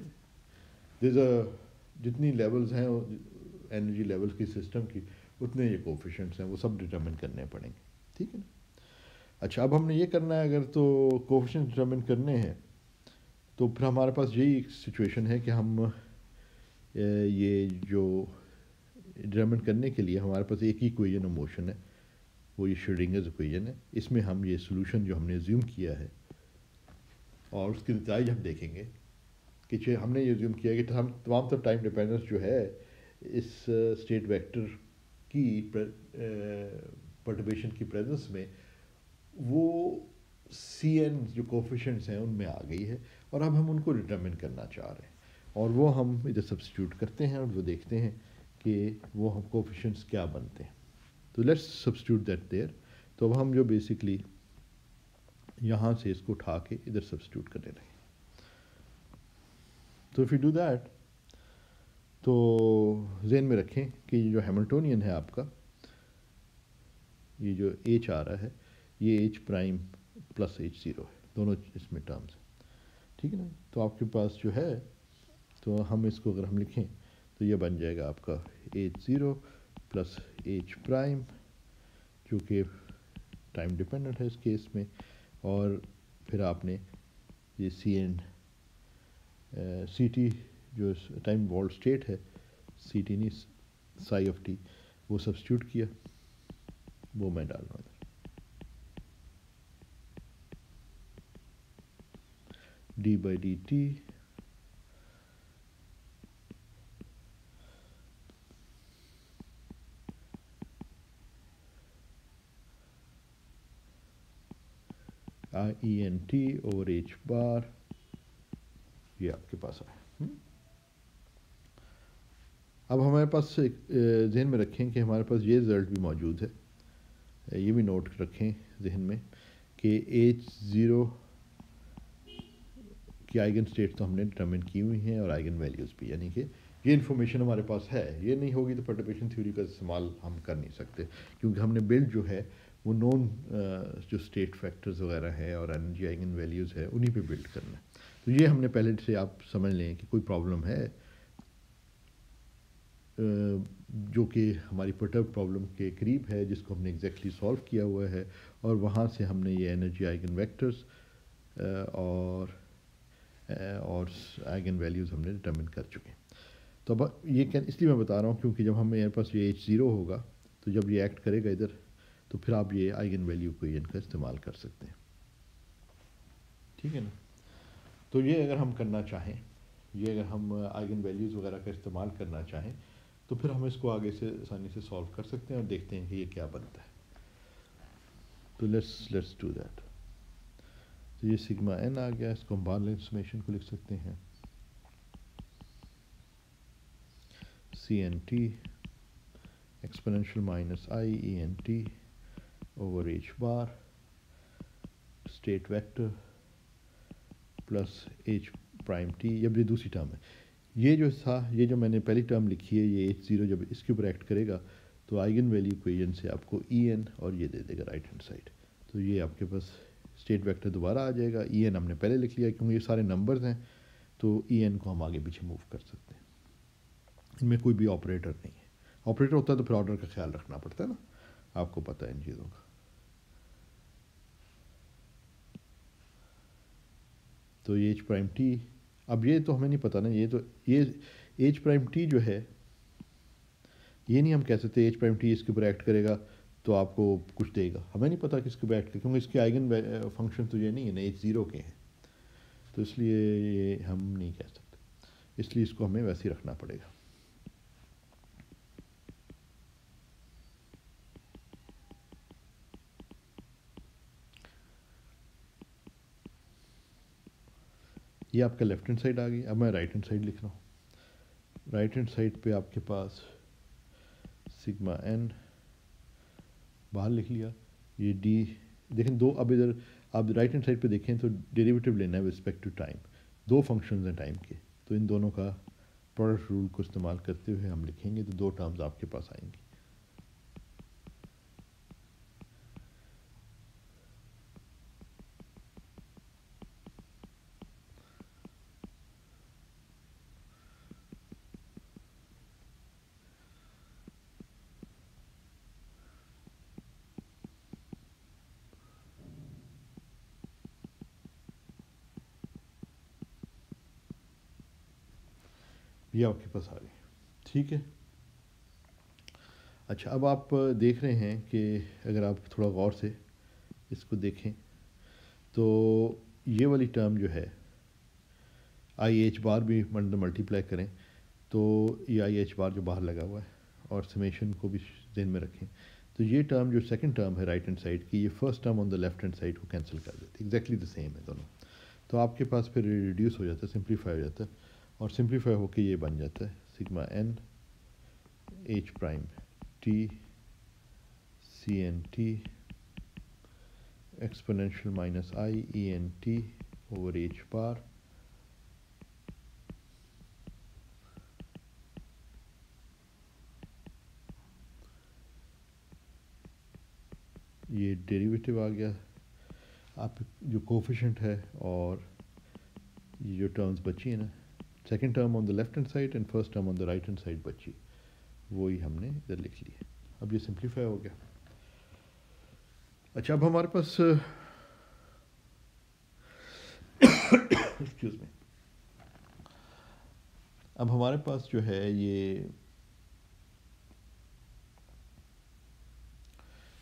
जितनी लेवल्स हैं एनर्जी लेवल्स की सिस्टम की, उतने ये कोफिशिएंट्स हैं, वो सब डिटरमिन करने पड़ेंगे, ठीक है ना। अच्छा, अब हमने ये करना है, अगर तो कोफिशिएंट्स डिटरमिन करने हैं तो फिर हमारे पास यही सिचुएशन है कि हम ये जो डिटरमिन करने के लिए हमारे पास एक ही इक्वेशन ऑफ मोशन है, वो ये श्रोडिंगर्स इक्वेशन है। इसमें हम ये सोल्यूशन जो हमने अज्यूम किया है और उसके नतीजे हम देखेंगे कि हमने ये अज्यूम किया कि हम तमाम तर टाइम डिपेंडेंस जो है इस स्टेट वेक्टर की पर्टर्बेशन की प्रेजेंस में वो सी एन जो कोफिशिएंट्स हैं उनमें आ गई है, और अब हम उनको डिटरमिन करना चाह रहे हैं, और वो हम इधर सब्स्टिट्यूट करते हैं और वो देखते हैं कि वो हम कोफिशिएंट्स क्या बनते हैं। तो लेट्स सब्स्टिट्यूट दैट देयर। तो अब हम जो बेसिकली यहाँ से इसको उठा के इधर सब्स्टिट्यूट करने लगे। तो इफ़ यू डू दैट, तो ज़हन में रखें कि ये जो हैमिल्टोनियन है आपका, ये जो एच आ रहा है ये H prime plus H zero है, दोनों इसमें टर्म्स हैं, ठीक है ना। तो आपके पास जो है, तो हम इसको अगर हम लिखें तो ये बन जाएगा आपका H zero plus H prime, जो कि टाइम डिपेंडेंट है इस केस में, और फिर आपने ये सी एन सी टी जो टाइम वॉल्ड स्टेट है, सी टी नहीं साई ऑफ टी, वो सब्स्टिट्यूट किया, वो मैं डाल रहा हूँ D by D T I E N T over H bar, ये आपके पास आए। अब हमारे पास जहन में रखें कि हमारे पास ये रिज़ल्ट भी मौजूद है, ये भी नोट रखें जहन में कि एच ज़ीरो कि आइगन स्टेट तो हमने डिटर्मिन की हुई हैं और आइगन वैल्यूज़ भी, यानी कि ये इन्फॉर्मेशन हमारे पास है। ये नहीं होगी तो परटर्बेशन थ्योरी का इस्तेमाल हम कर नहीं सकते, क्योंकि हमने बिल्ड जो है वो नॉन जो स्टेट फैक्टर्स वगैरह है और एनर्जी आइगन वैल्यूज़ है उन्हीं पे बिल्ड करना है। तो ये हमने पहले से, आप समझ लें कि कोई प्रॉब्लम है जो कि हमारी परटर्ब प्रॉब्लम के करीब है, जिसको हमने एग्जैक्टली सॉल्व किया हुआ है, और वहाँ से हमने ये एनर्जी आइगन वेक्टर्स और आइगन वैल्यूज़ हमने डिटर्मिन कर चुके हैं। तो अब ये क्या, इसलिए मैं बता रहा हूँ क्योंकि जब हमें पास ये H0 होगा तो जब ये एक्ट करेगा इधर, तो फिर आप ये आइगन वैल्यू इक्वेशन का इस्तेमाल कर सकते हैं, ठीक है ना। तो ये अगर हम करना चाहें, ये अगर हम आइगन वैल्यूज़ वगैरह का इस्तेमाल करना चाहें, तो फिर हम इसको आगे से आसानी से सॉल्व कर सकते हैं और देखते हैं कि ये क्या बनता है। तो लेट्स डू दैट। तो ये सिग्मा n आ गया, इसको हम बार्नले समेशन को लिख सकते हैं CNT exponential minus I ENT over H bar state vector plus H prime T। जब ये दूसरी टर्म है, ये जो था, ये जो मैंने पहली टर्म लिखी है, ये H0 जब इसके ऊपर एक्ट करेगा तो आइगन वैल्यू इक्वेशन से आपको En और ये दे देगा राइट हैंड साइड। तो ये आपके पास स्टेट वेक्टर दोबारा आ जाएगा। En हमने पहले लिख लिया क्योंकि ये सारे नंबर्स हैं, तो En को हम आगे पीछे मूव कर सकते हैं। इनमें कोई भी ऑपरेटर नहीं है। ऑपरेटर होता है तो फिर ऑर्डर का ख्याल रखना पड़ता है ना, आपको पता है इन चीज़ों का। तो ये H प्राइम T, अब ये तो हमें नहीं पता ना, ये तो ये H प्राइम T जो है, ये नहीं हम कह सकते H प्राइम T इसके ऊपर एक्ट करेगा तो आपको कुछ देगा, हमें नहीं पता किसके ऊपर एक्ट करेगा, क्योंकि इसके आइगन फंक्शन तो ये नहीं है ना, H0 के हैं, तो इसलिए ये हम नहीं कह सकते, इसलिए इसको हमें वैसे ही रखना पड़ेगा। ये आपका लेफ्ट हैंड साइड आ गई। अब मैं राइट हैंड साइड लिख रहा हूँ। राइट हैंड साइड पे आपके पास सिग्मा n बाहर लिख लिया, ये d देखें दो, अब इधर आप राइट हैंड साइड पे देखें तो डेरिवेटिव लेना है विद रिस्पेक्ट टू टाइम। दो फंक्शंस हैं टाइम के, तो इन दोनों का प्रोडक्ट रूल को इस्तेमाल करते हुए हम लिखेंगे, तो दो टर्म्स आपके पास आएंगी। ये आपके पास आ गए, ठीक है। अच्छा, अब आप देख रहे हैं कि अगर आप थोड़ा गौर से इसको देखें तो ये वाली टर्म जो है IH बार भी मल्टीप्लाई करें तो ये IH बार जो बाहर लगा हुआ है, और समेशन को भी ध्यान में रखें, तो ये टर्म जो सेकंड टर्म है राइट हैंड साइड की, ये first term on the left hand side को कैंसिल कर देती है, एग्जैक्टली द सेम है दोनों। तो आपके पास फिर रिड्यूस हो जाता है, सिंप्लीफाई हो जाता है, और सिंप्लीफाई होकर ये बन जाता है sigma n H prime T CNT exponential minus I ENT over H बार ये डेरिवेटिव आ गया, आप जो कोफिशेंट है और ये जो टर्म्स बची है ना, second term on the left hand side and first term on the right hand side बची, वही हमने इधर लिख ली है। अब ये सिंप्लीफाई हो गया। अच्छा, अब हमारे पास एक्सक्यूज मी, अब हमारे पास जो है ये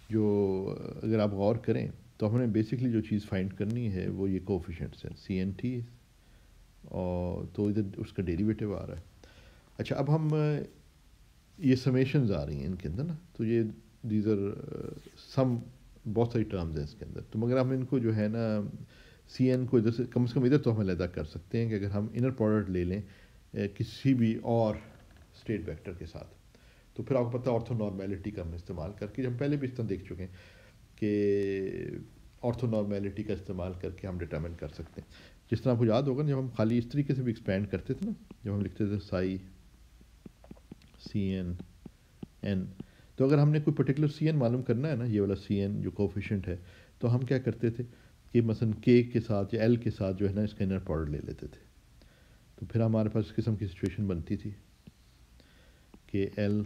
जो, अगर आप गौर करें तो हमें बेसिकली जो चीज़ फाइंड करनी है वो ये कोफिशेंट्स हैं CNT, और तो इधर उसका डेरिवेटिव आ रहा है। अच्छा, अब हम ये समेशंस आ रही हैं इनके अंदर ना, तो ये दीज आर सम, बहुत सारी टर्म्स हैं इसके अंदर, तो मगर हम इनको जो है ना CN को इधर से कम इधर तो हम अलग कर सकते हैं कि अगर हम इनर प्रोडक्ट ले लें किसी भी और स्टेट वेक्टर के साथ, तो फिर आपको पता है ऑर्थोनॉर्मेलिटी का हम इस्तेमाल करके, हम पहले भी इस तरह देख चुके हैं कि ऑर्थोनॉर्मेलिटी का इस्तेमाल करके हम डिटरमिन कर सकते हैं। जिस तरह आपको याद होगा जब हम खाली इस तरीके से भी एक्सपेंड करते थे ना, जब हम लिखते थे साई सी एन एन, तो अगर हमने कोई पर्टिकुलर सी एन मालूम करना है ना, ये वाला सी एन जो कोफिशिएंट है, तो हम क्या करते थे कि मसलन के साथ या एल के साथ जो है ना इसका इनर प्रोडक्ट ले लेते थे। तो फिर हमारे पास इस किस्म की सिचुएशन बनती थी कि एल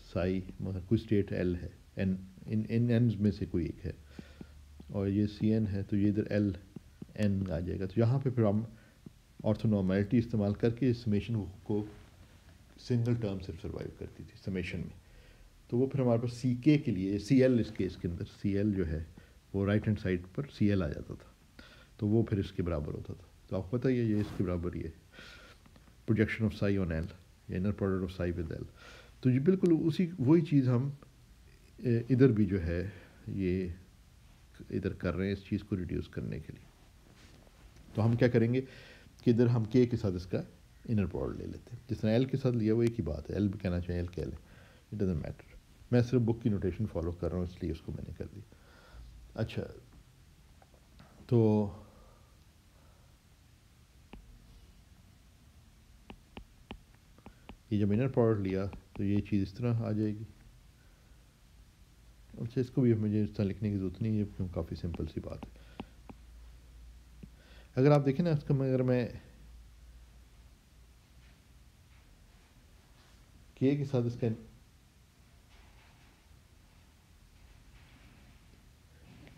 साई मगर कोई स्टेट एल है, एन इन एन में से कोई एक है, और ये सी एन है, तो ये इधर एल एन आ जाएगा। तो यहाँ पे फिर हम ऑर्थोनॉर्मेलिटी इस्तेमाल करके इस समेशन को सिंगल टर्म से सर्वाइव करती थी समेशन में। तो वो फिर हमारे पास सी के लिए सी एल, इस केस के अंदर सी एल जो है वो राइट हैंड साइड पर सी एल आ जाता था, तो वो फिर इसके बराबर होता था। तो आपको पता ही है ये इसके बराबर ही है projection of Sai on L, inner product of Sai with L. तो ये बिल्कुल उसी वही चीज़ हम इधर भी जो है ये इधर कर रहे हैं इस चीज़ को रिड्यूस करने के लिए। तो हम क्या करेंगे कि इधर हम के साथ इसका इनर प्रोडक्ट ले लेते हैं, जिस तरह एल के साथ लिया वो एक ही बात है, एल भी कहना चाहिए एल कह लें, इट डजेंट मैटर। मैं सिर्फ बुक की नोटेशन फॉलो कर रहा हूँ इसलिए उसको मैंने कर दिया। अच्छा, तो ये जब इनर प्रोडक्ट लिया तो ये चीज़ इस तरह आ जाएगी। अच्छा, इसको भी मुझे इस तरह लिखने की ज़रूरत नहीं है क्योंकि काफ़ी सिंपल सी बात है। अगर आप देखें ना इसका, अगर मैं के साथ इसका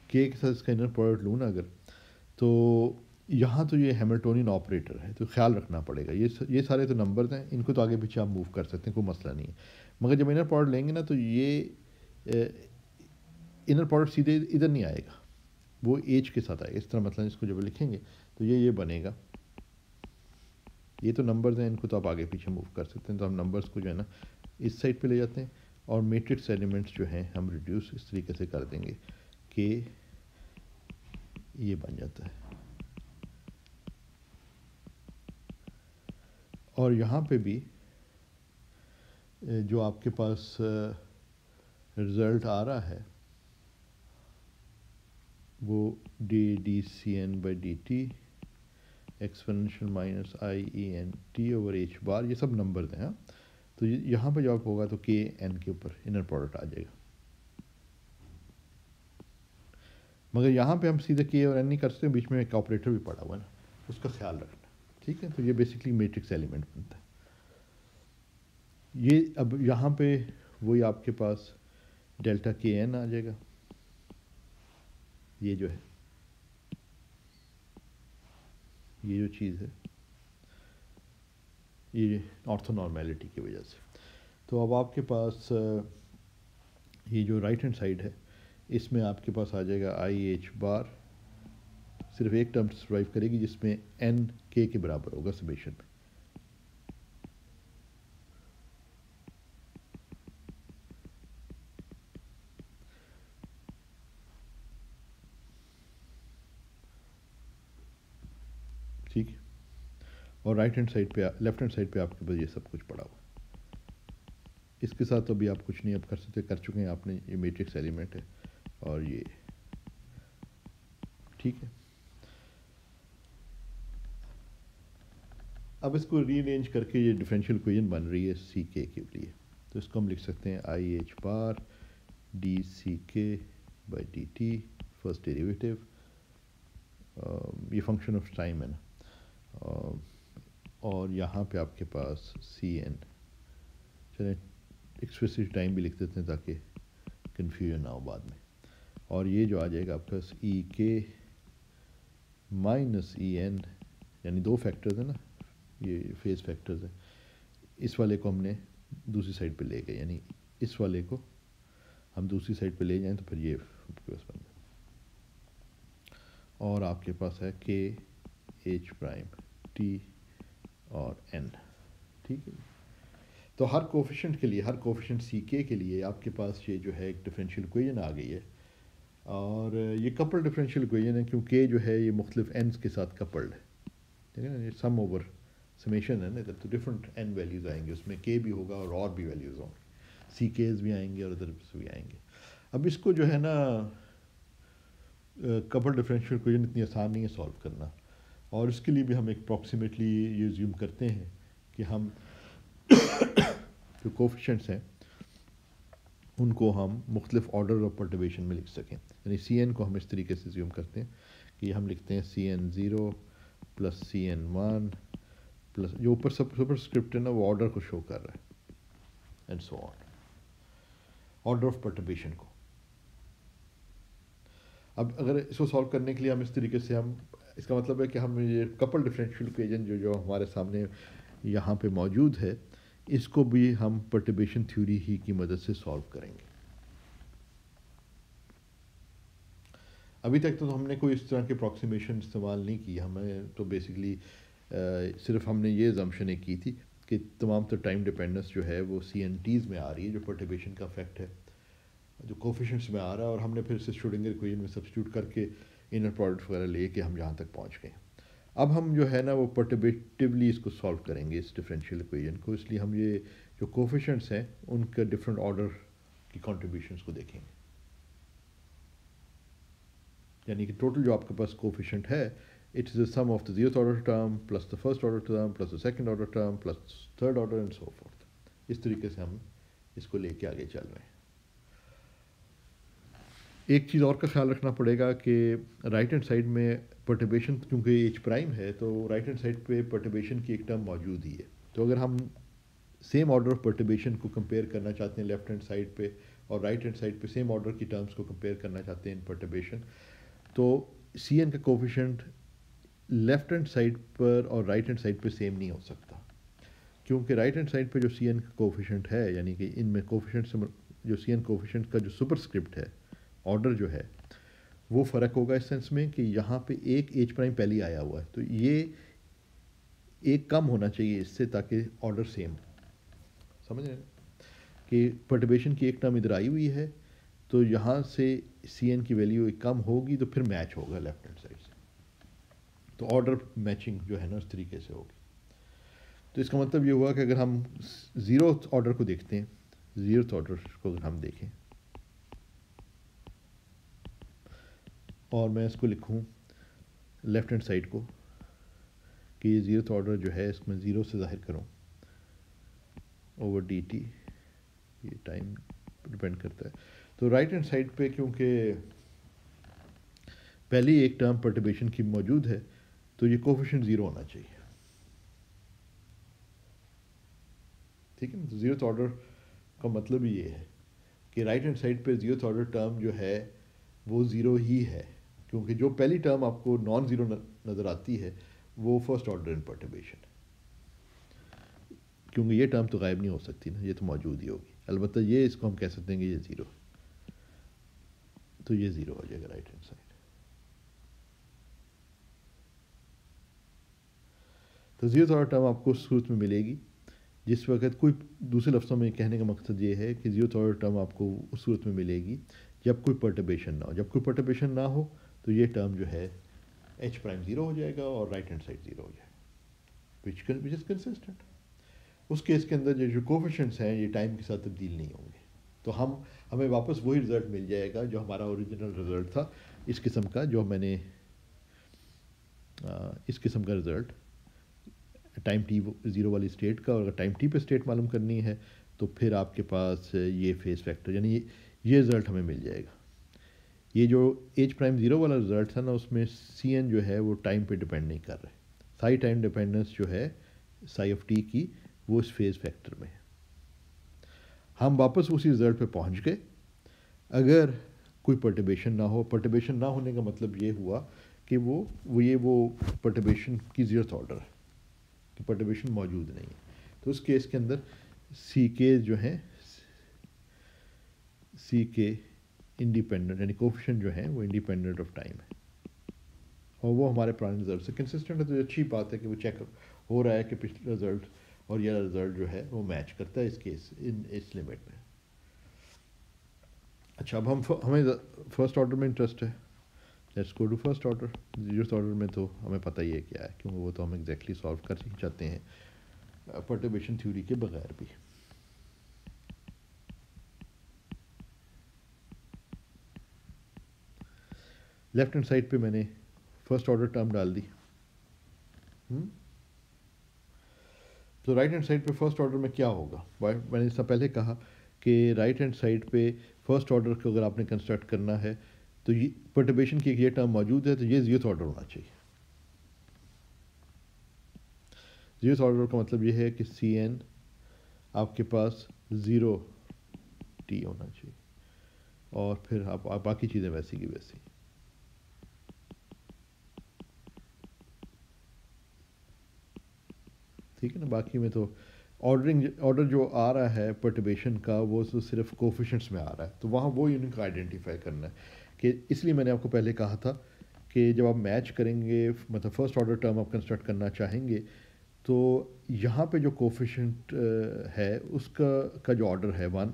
के साथ इसका इनर प्रोडक्ट लूँ ना अगर, तो यहाँ तो ये हैमिल्टोनियन ऑपरेटर है, तो ख्याल रखना पड़ेगा ये सारे तो नंबर्स हैं, इनको तो आगे पीछे आप मूव कर सकते हैं, कोई मसला नहीं है। मगर जब इनर प्रोडक्ट लेंगे ना तो ये इनर प्रोडक्ट सीधे इधर नहीं आएगा, वो एज के साथ आएगा। इस तरह मतलब इसको जब लिखेंगे तो ये बनेगा। ये तो नंबर्स हैं, इनको तो आप आगे पीछे मूव कर सकते हैं। तो हम नंबर्स को जो है ना इस साइड पे ले जाते हैं, और मैट्रिक्स एलिमेंट्स जो हैं हम रिड्यूस इस तरीके से कर देंगे कि ये बन जाता है। और यहाँ पे भी जो आपके पास रिज़ल्ट आ रहा है वो D C N by D T exponential minus I E N T over H bar, ये सब नंबर हैं। हाँ, तो यहाँ पे जब होगा तो के एन के ऊपर इनर प्रोडक्ट आ जाएगा। मगर यहाँ पे हम सीधे के और एन नहीं कर सकते, बीच में एक ऑपरेटर भी पड़ा हुआ है ना, उसका ख्याल रखना, ठीक है। तो ये बेसिकली मैट्रिक्स एलिमेंट बनता है ये। अब यहाँ पे वही आपके पास डेल्टा के एन आ जाएगा, ये जो है ये जो चीज़ है ये ऑर्थोनॉर्मेलिटी की वजह से। तो अब आपके पास ये जो राइट हैंड साइड है इसमें आपके पास आ जाएगा आई एच बार, सिर्फ एक टर्म सर्वाइव करेगी जिसमें एन के बराबर होगा समेशन में। ठीक है, और राइट हैंड साइड पे लेफ्ट हैंड साइड पे आपके पास ये सब कुछ पड़ा हुआ। इसके साथ तो अभी आप कुछ नहीं अब कर सकते, कर चुके हैं आपने, ये मैट्रिक्स एलिमेंट है और ये ठीक है। अब इसको रीअरेंज करके ये डिफरेंशियल इक्वेशन बन रही है सी के लिए। तो इसको हम लिख सकते हैं I H bar D C के by D T first derivative, ये फंक्शन ऑफ टाइम है ना, और यहाँ पे आपके पास सी एन, चलें एक्सप्रेसिव टाइम भी लिख देते हैं ताकि कन्फ्यूजन ना हो बाद में। और ये जो आ जाएगा आपके पास ई के माइनस ई एन, यानी दो फैक्टर्स हैं ना, ये फेज फैक्टर्स हैं। इस वाले को हमने दूसरी साइड पे ले गए, यानी इस वाले को हम दूसरी साइड पे ले जाएं तो फिर ये आपके पास बन जाए। और आपके पास है के एच प्राइम टी और एन, ठीक है। तो हर कोफिशिएंट के लिए, हर कोफिशिएंट सी के लिए आपके पास ये जो है एक डिफरेंशियल इक्वेशन आ गई है। और ये कपल डिफरेंशियल इक्वेशन है क्योंकि जो है ये मुख्तलिफ एंस के साथ कपल्ड है, ठीक है ना। ये सम ओवर समेशन है ना इधर, तो डिफरेंट एन वैल्यूज़ आएंगे उसमें, के भी होगा और भी वैल्यूज़ होंगे, सी केज भी आएंगे और इधर से भी आएंगे। अब इसको जो है ना कपल डिफरेंशियल इक्वेशन इतनी आसान नहीं है सॉल्व करना। और इसके लिए भी हम एक अप्रॉक्सीमेटली ये ज़्यूम करते हैं कि हम जो कोफिशेंट्स हैं उनको हम मुख्तलिफ ऑर्डर ऑफ पर्टर्बेशन में लिख सकें। यानी सी एन को हम इस तरीके से ज़्यूम करते हैं कि हम लिखते हैं CN0 प्लस CN1 प्लस जो ऊपर सब सुपर स्क्रिप्ट है ना वो ऑर्डर को शो कर रहा है and so on, order of perturbation को। अब अगर इसको सॉल्व करने के लिए हम इस तरीके से हम इसका मतलब है कि हम ये कपल डिफरेंशियल इक्वेशन जो हमारे सामने यहाँ पे मौजूद है इसको भी हम पर्टर्बेशन थ्योरी ही की मदद से सॉल्व करेंगे। अभी तक तो हमने कोई इस तरह के अप्रॉक्सीमेशन इस्तेमाल नहीं की, हमें तो बेसिकली सिर्फ हमने ये अजम्पशन एक की थी कि तमाम तो टाइम डिपेंडेंस जो है वो CNTs में आ रही है, जो पर्टर्बेशन का इफेक्ट है जो कोफिशेंट्स में आ रहा है, और हमने फिर इसे श्रोडिंगर इक्वेशन में सब्स्टिट्यूट करके इनर प्रोडक्ट वगैरह लेके हम यहाँ तक पहुँच गए। अब हम जो है ना वो पर्टर्बेटिवली इसको सॉल्व करेंगे इस डिफरेंशियल इक्वेशन को, इसलिए हम ये जो कोफिशेंट्स हैं उनके डिफरेंट ऑर्डर की कॉन्ट्रीब्यूशंस को देखेंगे। यानी कि टोटल जो आपके पास कोफिशेंट है it is the sum of the zeroth order term plus the first order term plus the second order term plus third order and so forth. इस तरीके से हम इसको लेके आगे चल रहे हैं। एक चीज़ और का ख्याल रखना पड़ेगा कि राइट हैंड साइड में पर्टर्बेशन क्योंकि एच प्राइम है तो राइट हैंड साइड पे पर्टर्बेशन की एक टर्म मौजूद ही है। तो अगर हम सेम ऑर्डर ऑफ पर्टर्बेशन को कंपेयर करना चाहते हैं लेफ्ट हैंड साइड पे और राइट हैंड साइड पे सेम ऑर्डर की टर्म्स को कंपेयर करना चाहते हैं इन पर्टर्बेशन, तो CN का कोफिशेंट लेफ्ट हैंड साइड पर और राइट हैंड साइड पे सेम नहीं हो सकता, क्योंकि राइट हैंड साइड पे जो CN का कोफिशेंट है यानी कि इनमें कोफिशेंट जो CN कोफिशेंट का जो सुपरस्क्रिप्ट है ऑर्डर जो है वो फ़र्क होगा इस सेंस में कि यहाँ पे एक एच प्राइम पहले ही आया हुआ है तो ये एक कम होना चाहिए इससे ताकि ऑर्डर सेम हो। समझ रहे हैं कि पर्टर्बेशन की एक टर्म इधर आई हुई है तो यहाँ से CN की वैल्यू एक कम होगी तो फिर मैच होगा लेफ्ट हैंड साइड से, तो ऑर्डर मैचिंग जो है ना उस तरीके से होगी। तो इसका मतलब ये हुआ कि अगर हम ज़ीरोथ ऑर्डर को देखते हैं, ज़ीरोथ ऑर्डर को अगर हम देखें और मैं इसको लिखूं लेफ्ट हैंड साइड को कि ये ज़ीरोथ ऑर्डर जो है इसमें ज़ीरो से ज़ाहिर करूं ओवर DT, ये टाइम डिपेंड करता है। तो राइट हैंड साइड पे क्योंकि पहली एक टर्म पर्टर्बेशन की मौजूद है तो ये कोफिशिएंट ज़ीरो होना चाहिए, ठीक है ना। तो ज़ीरोथ ऑर्डर का मतलब ही ये है कि राइट हैंड साइड पे ज़ीरोथ ऑर्डर टर्म जो है वो ज़ीरो ही है, क्योंकि जो पहली टर्म आपको नॉन ज़ीरो नज़र आती है वो फर्स्ट ऑर्डर इन पर्टर्बेशन है, क्योंकि ये टर्म तो गायब नहीं हो सकती ना, ये तो मौजूद ही होगी। अलबत्ता ये इसको हम कह सकते हैं कि ये ज़ीरो, तो ये ज़ीरो हो जाएगा राइट हैंड साइड। तो ज़ीरोथ ऑर्डर टर्म आपको उस सूरत में मिलेगी जिस वक्त कोई, दूसरे लफ्ज़ों में कहने का मकसद ये है कि ज़ीरोथ ऑर्डर टर्म आपको उस सूरत में मिलेगी जब कोई पर्टर्बेशन ना हो। जब कोई पर्टर्बेशन ना हो तो ये टर्म जो है एच प्राइम ज़ीरो हो जाएगा और राइट हैंड साइड ज़ीरो हो जाएगा, विच इज़ कंसिस्टेंट। उस केस के अंदर जो कोफिशिएंट्स हैं ये टाइम के साथ तब्दील नहीं होंगे, तो हमें वापस वही रिज़ल्ट मिल जाएगा जो हमारा ओरिजिनल रिज़ल्ट था इस किस्म का, जो मैंने इस किस्म का रिज़ल्ट टाइम T0 वाली स्टेट का। और अगर टाइम T पे स्टेट मालूम करनी है तो फिर आपके पास ये फेस फैक्टर यानी ये रिज़ल्ट हमें मिल जाएगा। ये जो एच प्राइम ज़ीरो वाला रिज़ल्ट था ना उसमें CN जो है वो टाइम पे डिपेंड नहीं कर रहे, साई टाइम डिपेंडेंस जो है साई ऑफ T की वो इस फेज़ फैक्टर में है। हम वापस उसी रिज़ल्ट पे पहुंच गए अगर कोई पर्टर्बेशन ना हो। पर्टर्बेशन ना होने का मतलब ये हुआ कि वो पर्टर्बेशन की ज़ीरोथ ऑर्डर है कि पर्टर्बेशन मौजूद नहीं है। तो उस केस के अंदर CK जो है CK इंडिपेंडेंट यानी कोफिशिएंट जो है वो इंडिपेंडेंट ऑफ टाइम है और वो हमारे पुराने रिजल्ट से कंसिस्टेंट है। तो अच्छी बात है कि वो चेक हो रहा है कि पिछले रिजल्ट और यह रिजल्ट जो है वो मैच करता है इस केस इस लिमिट में। अच्छा, अब हमें फर्स्ट ऑर्डर में इंटरेस्ट है, let's go to first order. Zeroth order में तो हमें पता ही है क्या है, क्योंकि वो तो हम एग्जैक्टली सॉल्व कर ही चाहते हैं पर्टर्बेशन थ्योरी के बगैर भी। लेफ्ट हैंड साइड पे मैंने फर्स्ट ऑर्डर टर्म डाल दी तो राइट हैंड साइड पे फर्स्ट ऑर्डर में क्या होगा, मैंने इससे पहले कहा कि राइट हैंड साइड पे फर्स्ट ऑर्डर को अगर आपने कंस्ट्रक्ट करना है तो ये परटर्बेशन की एक ये टर्म मौजूद है, तो ये जीरोथ ऑर्डर होना चाहिए। जीरोथ ऑर्डर का मतलब ये है कि सी एन आपके पास ज़ीरो टी होना चाहिए और फिर आप बाकी चीज़ें वैसी की वैसी। ठीक है ना, बाकी में तो ऑर्डर जो आ रहा है परटर्बेशन का वो तो सिर्फ कोफिशेंट्स में आ रहा है, तो वहाँ वो यूनिट आइडेंटिफाई करना है कि इसलिए मैंने आपको पहले कहा था कि जब आप मैच करेंगे, मतलब फर्स्ट ऑर्डर टर्म आप कंस्ट्रक्ट करना चाहेंगे, तो यहाँ पे जो कोफिशेंट है उसका जो ऑर्डर है 1,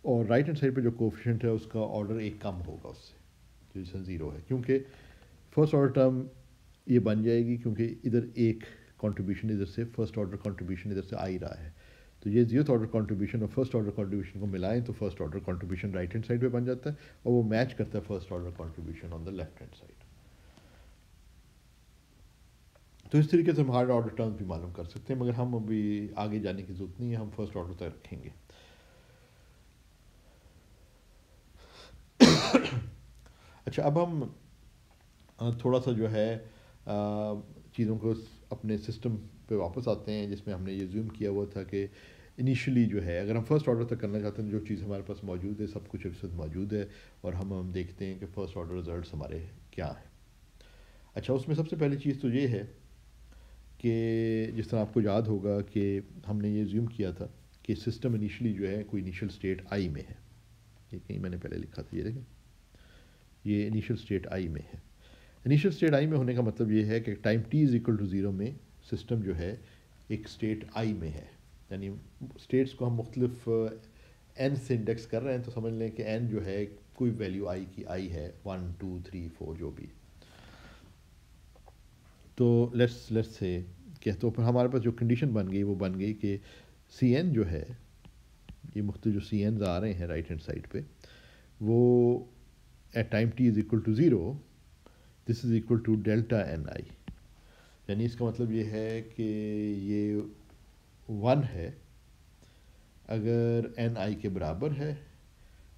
और राइट हैंड साइड पे जो कोफिशेंट है उसका ऑर्डर 1 कम होगा उससे, जो जैसे 0 है, क्योंकि फर्स्ट ऑर्डर टर्म ये बन जाएगी क्योंकि इधर एक कंट्रीब्यूशन इधर से फर्स्ट ऑर्डर कंट्रीब्यूशन इधर से आ ही रहा है, तो ये जीरोथ ऑर्डर कंट्रीब्यूशन और फर्स्ट ऑर्डर कंट्रीब्यूशन को मिलाएं तो first order contribution right hand side पे बन जाता है और वो मैच करता है first order contribution on the left hand side. तो इस तरीके से हम हार्ड ऑर्डर टर्म्स भी मालूम कर सकते हैं, मगर हम अभी आगे जाने की जरूरत नहीं है, हम फर्स्ट ऑर्डर तक रखेंगे। अच्छा, अब हम थोड़ा सा जो है चीज़ों को अपने सिस्टम पे वापस आते हैं जिसमें हमने ये जूम किया हुआ था कि इनिशियली जो है अगर हम फर्स्ट ऑर्डर तक करना चाहते हैं जो चीज़ हमारे पास मौजूद है सब कुछ इस वक्त मौजूद है और हम देखते हैं कि फ़र्स्ट ऑर्डर रिजल्ट्स हमारे क्या हैं। अच्छा, उसमें सबसे पहली चीज़ तो ये है कि जिस तरह आपको याद होगा कि हमने ये ज्यूम किया था कि सिस्टम इनिशियली जो है कोई इनिशियल स्टेट आई में है, ये कहीं मैंने पहले लिखा था, ये देखें, ये इनिशियल स्टेट आई में है। इनिशियल स्टेट आई में होने का मतलब ये है कि time t is equal to 0 में सिस्टम जो है एक स्टेट आई में है, यानी स्टेट्स को हम मुख्तलिफ n से इंडेक्स कर रहे हैं, तो समझ लें कि n जो है कोई वैल्यू i की आई है 1 2 3 4 जो भी। तो लेट्स से कि तो फिर हमारे पास जो कंडीशन बन गई वो बन गई कि सी एन जो है, ये मुख्तलिफ जो सी एन आ रहे हैं राइट हैंड साइड पे, वो at time t is equal to 0 this is equal to delta N I, यानी इसका मतलब ये है कि ये 1 है अगर एन आई के बराबर है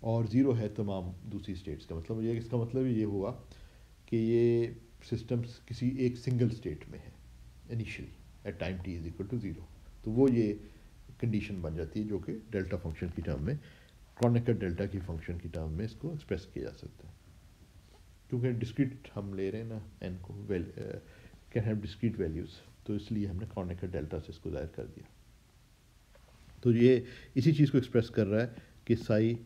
और 0 है तमाम दूसरी स्टेट्स का। मतलब ये इसका मतलब ये हुआ कि ये सिस्टम किसी एक सिंगल स्टेट में है initially at time t is equal to 0, तो वो ये कंडीशन बन जाती है जो कि डेल्टा फंक्शन की टर्म में, क्रॉनिकर डेल्टा की फंक्शन की टर्म में इसको एक्सप्रेस किया जा सकता है, क्योंकि डिस्क्रीट हम ले रहे हैं ना n को, कैन हैव डिस्क्रीट वैल्यूज़, तो इसलिए हमने क्रॉनिकर डेल्टा से इसको ज़ाहिर कर दिया। तो ये इसी चीज़ को एक्सप्रेस कर रहा है कि psi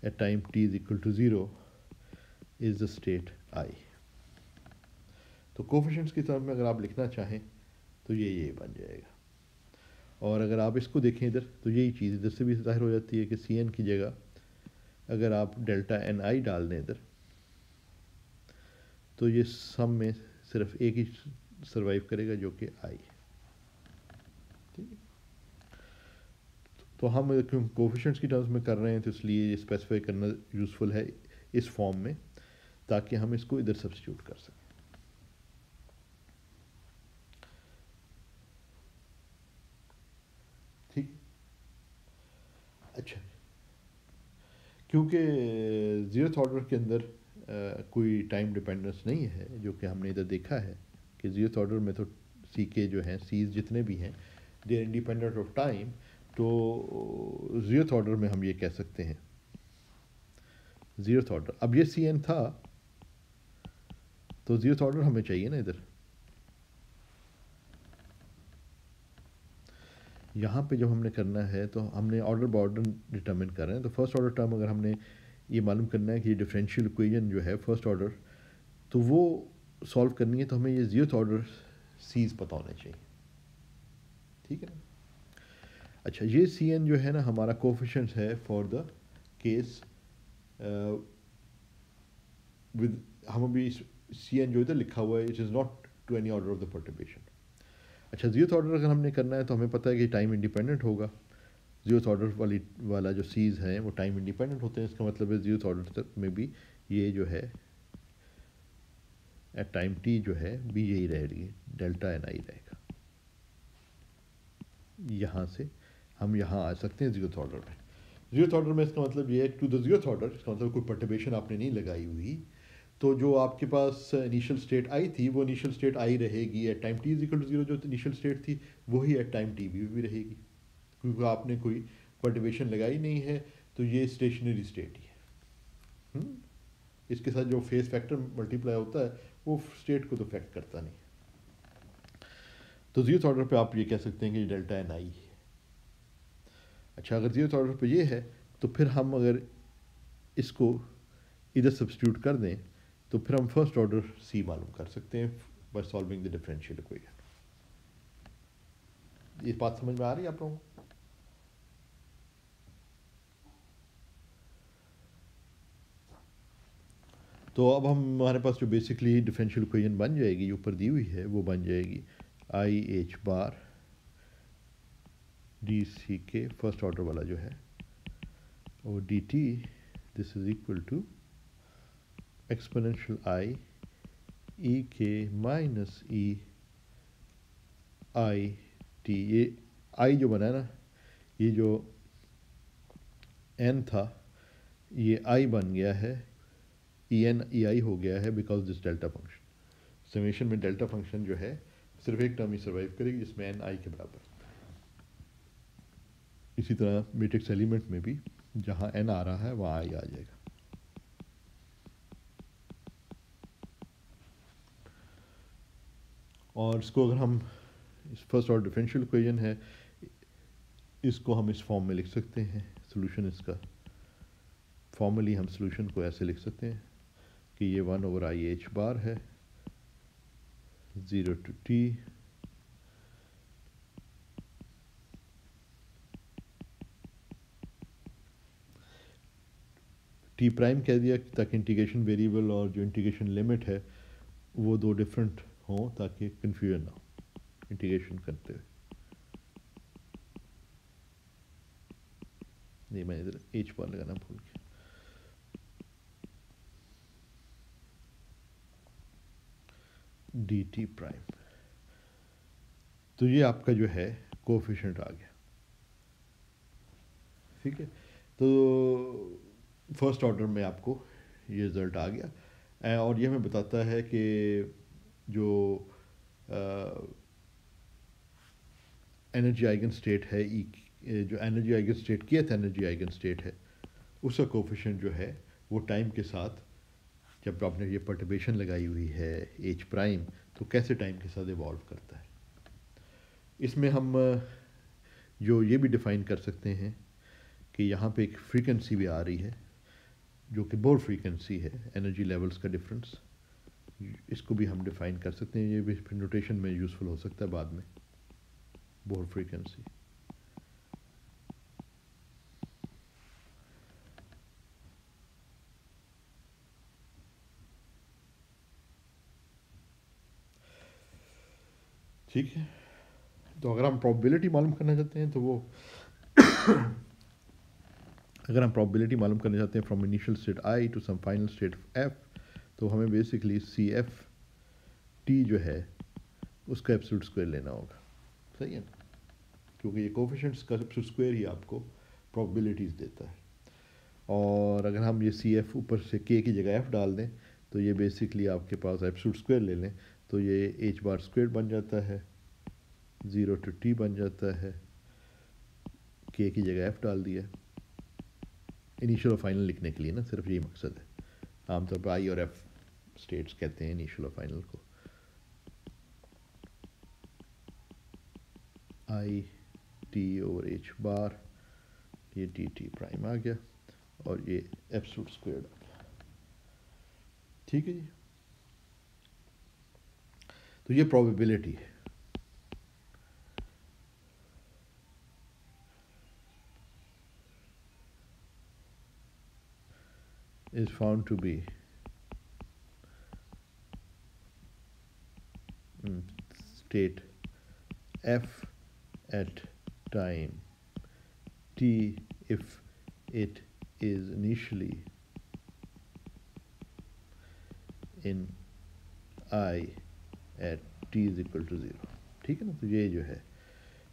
at time t is equal to 0 is the state i। तो कोफिशिएंट्स की टर्म में अगर आप लिखना चाहें तो ये बन जाएगा, और अगर आप इसको देखें इधर तो यही चीज़ इधर से भी ज़ाहिर हो जाती है कि सी एन की जगह अगर आप डेल्टा एन आई डाल दें इधर, तो ये सम में सिर्फ एक ही सर्वाइव करेगा जो कि आई। ठीक है, तो हम क्यों कोफिशिएंट्स की टर्म्स में कर रहे हैं तो इसलिए ये स्पेसिफाई करना यूज़फुल है इस फॉर्म में, ताकि हम इसको इधर सब्स्टिट्यूट कर सकें। ठीक, अच्छा, क्योंकि जीरोथ ऑर्डर के अंदर कोई टाइम डिपेंडेंस नहीं है, जो कि हमने इधर देखा है कि जीरोथ ऑर्डर में तो सी के जो हैं सीज जितने भी हैं they are independent of time, तो जीरोथ ऑर्डर में हम ये कह सकते हैं जीरोथ ऑर्डर। अब ये सी एन था तो जीरोथ ऑर्डर हमें चाहिए ना इधर, यहाँ पे जब हमने करना है तो हमने ऑर्डर बाय ऑर्डर डिटर्मिन कर रहे हैं, तो फर्स्ट ऑर्डर टर्म अगर हमने ये मालूम करना है कि ये डिफरेंशियल इक्वेशन जो है फर्स्ट ऑर्डर, तो वो सॉल्व करनी है तो हमें ये जीरोथ ऑर्डर सीज पता होने चाहिए। ठीक है ना, अच्छा, ये सी एन जो है ना हमारा कोफिशिएंट है फॉर द केस विद, हम अभी सी एन जो इधर लिखा हुआ है it is not to any order of the perturbation. अच्छा, जीरोथ ऑर्डर अगर हमने करना है तो हमें पता है कि टाइम इंडिपेंडेंट होगा, जीरोथ ऑर्डर वाला जो सीज हैं वो टाइम इंडिपेंडेंट होते हैं, इसका मतलब है जीरोथ ऑर्डर तक में भी ये जो है एट टाइम टी जो है भी यही रहेगी, डेल्टा एन आई रहेगा। यहाँ से हम यहाँ आ सकते हैं ज़ीरोथ ऑर्डर में। ज़ीरोथ ऑर्डर में इसका मतलब ये है टू द ज़ीरोथ ऑर्डर, इसका मतलब कोई परटर्बेशन आपने नहीं लगाई हुई, तो जो आपके पास इनिशियल स्टेट आई थी वो इनिशियल स्टेट आई रहेगी at time T is equal to zero, जो इनिशियल स्टेट थी वही एट टाइम टी भी रहेगी, क्योंकि आपने कोई परटर्बेशन लगाई नहीं है, तो ये स्टेशनरी स्टेट ही है। इसके साथ जो फेस फैक्टर मल्टीप्लाई होता है वो स्टेट को तो अफेक्ट करता नहीं। तो ज़ीरोथ ऑर्डर पे आप ये कह सकते हैं कि डेल्टा एन आई है। अच्छा, अगर ज़ीरोथ ऑर्डर पे ये है तो फिर हम अगर इसको इधर सब्स्टिट्यूट कर दें तो फिर हम फर्स्ट ऑर्डर सी मालूम कर सकते हैं by solving the differential equation. ये बात समझ में आ रही है आप लोगों को? तो अब हमारे पास जो बेसिकली डिफरेंशियल इक्वेशन बन जाएगी, ऊपर दी हुई है, वो बन जाएगी I H bar D C के फर्स्ट ऑर्डर वाला जो है, और D T this is equal to exponential I E के माइनस ई आई टी। ये आई जो बना है ना, ये जो एन था ये आई बन गया है, ई एन ई आई हो गया है because this delta function. Summation में डेल्टा फंक्शन जो है सिर्फ एक टर्म ही सर्वाइव करेगी जिसमें एन आई के बराबर। इसी तरह मैट्रिक्स एलिमेंट में भी जहाँ एन आ रहा है वहाँ आई आ जाएगा। और इसको अगर हम इस फर्स्ट ऑर्डर डिफरेंशियल इक्वेशन है, इसको हम इस फॉर्म में लिख सकते हैं। सोल्यूशन इसका फॉर्मली हम सोल्यूशन को ऐसे लिख सकते हैं कि ये 1/IH बार है 0 to t टी प्राइम कह दिया ताकि इंटीग्रेशन वेरिएबल और जो इंटीग्रेशन लिमिट है वो दो डिफरेंट हों ताकि कन्फ्यूजन ना हो इंटीग्रेशन करते हुए। नहीं, मैं इधर एच बार लगाना भूल गया। डी टी प्राइम, तो ये आपका जो है कोफिशिएंट आ गया। ठीक है, तो फर्स्ट ऑर्डर में आपको ये रिज़ल्ट आ गया, और ये हमें बताता है कि जो एनर्जी आइगन स्टेट है जो एनर्जी आइगन स्टेट की एनर्जी आइगन स्टेट है उसका कोफिशिएंट जो है वो टाइम के साथ, जब आपने ये परटर्बेशन लगाई हुई है एच प्राइम, तो कैसे टाइम के साथ इवॉल्व करता है। इसमें हम जो ये भी डिफ़ाइन कर सकते हैं कि यहाँ पे एक फ्रीक्वेंसी भी आ रही है जो कि बोर फ्रीक्वेंसी है, एनर्जी लेवल्स का डिफरेंस, इसको भी हम डिफ़ाइन कर सकते हैं। ये भी फिर नोटेशन में यूज़फुल हो सकता है बाद में, बोर फ्रीक्वेंसी। ठीक है, तो अगर हम प्रोबेबिलिटी मालूम करना चाहते हैं तो वो अगर हम प्रोबेबिलिटी मालूम करना चाहते हैं from initial state I to some final state F, तो हमें बेसिकली सी एफ टी जो है उसका एब्सोल्यूट स्क्वायर लेना होगा। सही है ना, क्योंकि ये कोफिशिएंट्स का एब्सोल्यूट स्क्वायर ही आपको प्रोबेबिलिटीज़ देता है। और अगर हम ये सी एफ ऊपर से के की जगह एफ डाल दें तो ये बेसिकली आपके पास एब्सोल्यूट स्क्वायर ले लें तो ये एच बार स्क्वायर बन जाता है, 0 to t बन जाता है, के की जगह एफ डाल दिया। इनिशियल और फाइनल लिखने के लिए ना, सिर्फ यही मकसद है। आमतौर पर आई और एफ स्टेट्स कहते हैं इनिशियल और फाइनल को। आई टी ओवर एच बार, ये टी टी प्राइम आ गया और ये एब्सोल्यूट स्क्वायर आ गया। ठीक है जी, तो ये प्रोबेबिलिटी है। is found to be state f at time t if it is initially in I at T is equal to zero, ठीक है ना। तो ये जो है